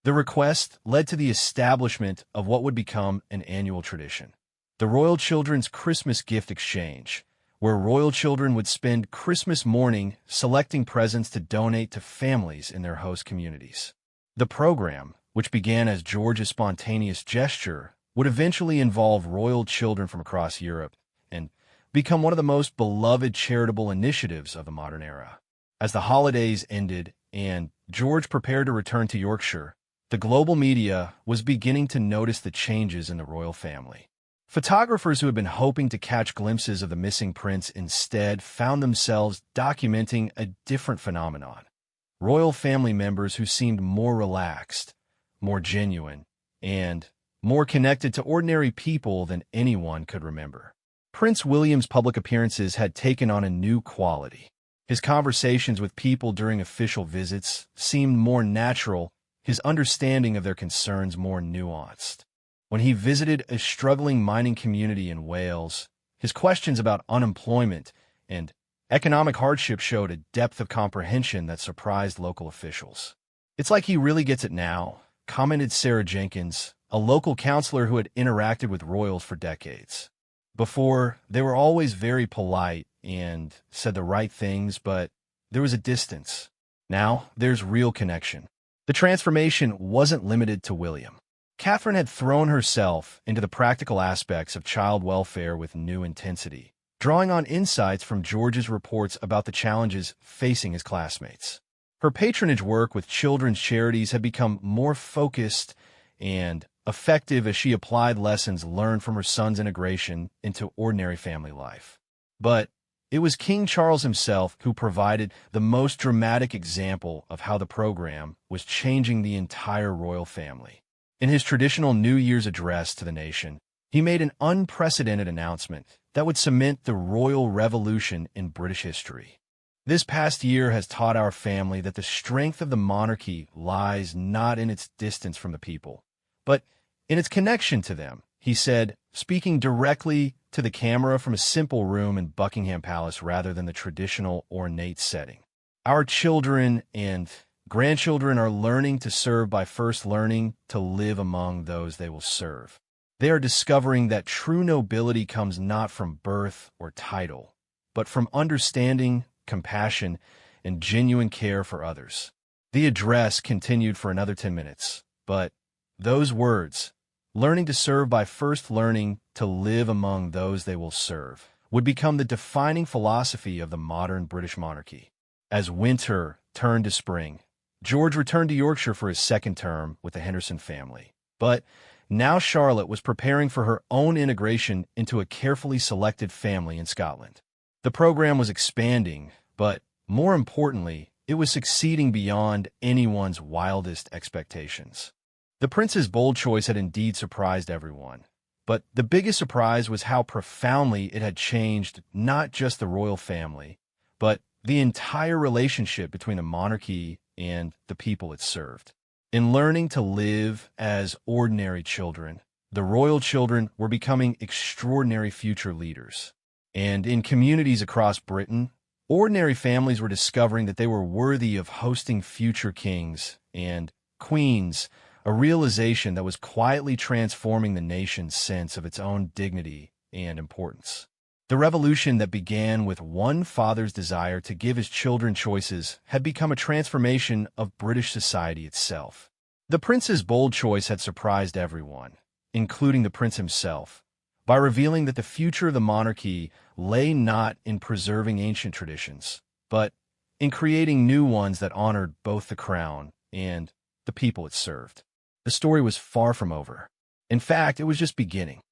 The request led to the establishment of what would become an annual tradition, the Royal Children's Christmas Gift Exchange, where royal children would spend Christmas morning selecting presents to donate to families in their host communities. The program, which began as George's spontaneous gesture, would eventually involve royal children from across Europe and become one of the most beloved charitable initiatives of the modern era. As the holidays ended and George prepared to return to Yorkshire, the global media was beginning to notice the changes in the royal family. Photographers who had been hoping to catch glimpses of the missing prince instead found themselves documenting a different phenomenon. Royal family members who seemed more relaxed, more genuine, and more connected to ordinary people than anyone could remember. Prince William's public appearances had taken on a new quality. His conversations with people during official visits seemed more natural, his understanding of their concerns more nuanced. When he visited a struggling mining community in Wales, his questions about unemployment and economic hardship showed a depth of comprehension that surprised local officials. "It's like he really gets it now," commented Sarah Jenkins, a local counselor who had interacted with royals for decades. Before, they were always very polite and said the right things, but there was a distance. Now, there's real connection. The transformation wasn't limited to William. Catherine had thrown herself into the practical aspects of child welfare with new intensity, drawing on insights from George's reports about the challenges facing his classmates. Her patronage work with children's charities had become more focused and effective as she applied lessons learned from her son's integration into ordinary family life. But it was King Charles himself who provided the most dramatic example of how the program was changing the entire royal family. In his traditional New Year's address to the nation, he made an unprecedented announcement that would cement the royal revolution in British history. This past year has taught our family that the strength of the monarchy lies not in its distance from the people, but in its connection to them, he said, speaking directly to the camera from a simple room in Buckingham Palace rather than the traditional ornate setting. Our children and grandchildren are learning to serve by first learning to live among those they will serve. They are discovering that true nobility comes not from birth or title, but from understanding, compassion, and genuine care for others. The address continued for another 10 minutes, but those words, learning to serve by first learning to live among those they will serve, would become the defining philosophy of the modern British monarchy. As winter turned to spring, George returned to Yorkshire for his second term with the Henderson family. But now Charlotte was preparing for her own integration into a carefully selected family in Scotland. The program was expanding, but more importantly, it was succeeding beyond anyone's wildest expectations. The prince's bold choice had indeed surprised everyone, but the biggest surprise was how profoundly it had changed not just the royal family, but the entire relationship between the monarchy and the people it served. In learning to live as ordinary children, the royal children were becoming extraordinary future leaders. And in communities across Britain, ordinary families were discovering that they were worthy of hosting future kings and queens, a realization that was quietly transforming the nation's sense of its own dignity and importance. The revolution that began with one father's desire to give his children choices had become a transformation of British society itself. The prince's bold choice had surprised everyone, including the prince himself, by revealing that the future of the monarchy lay not in preserving ancient traditions, but in creating new ones that honored both the crown and the people it served. The story was far from over. In fact, it was just beginning.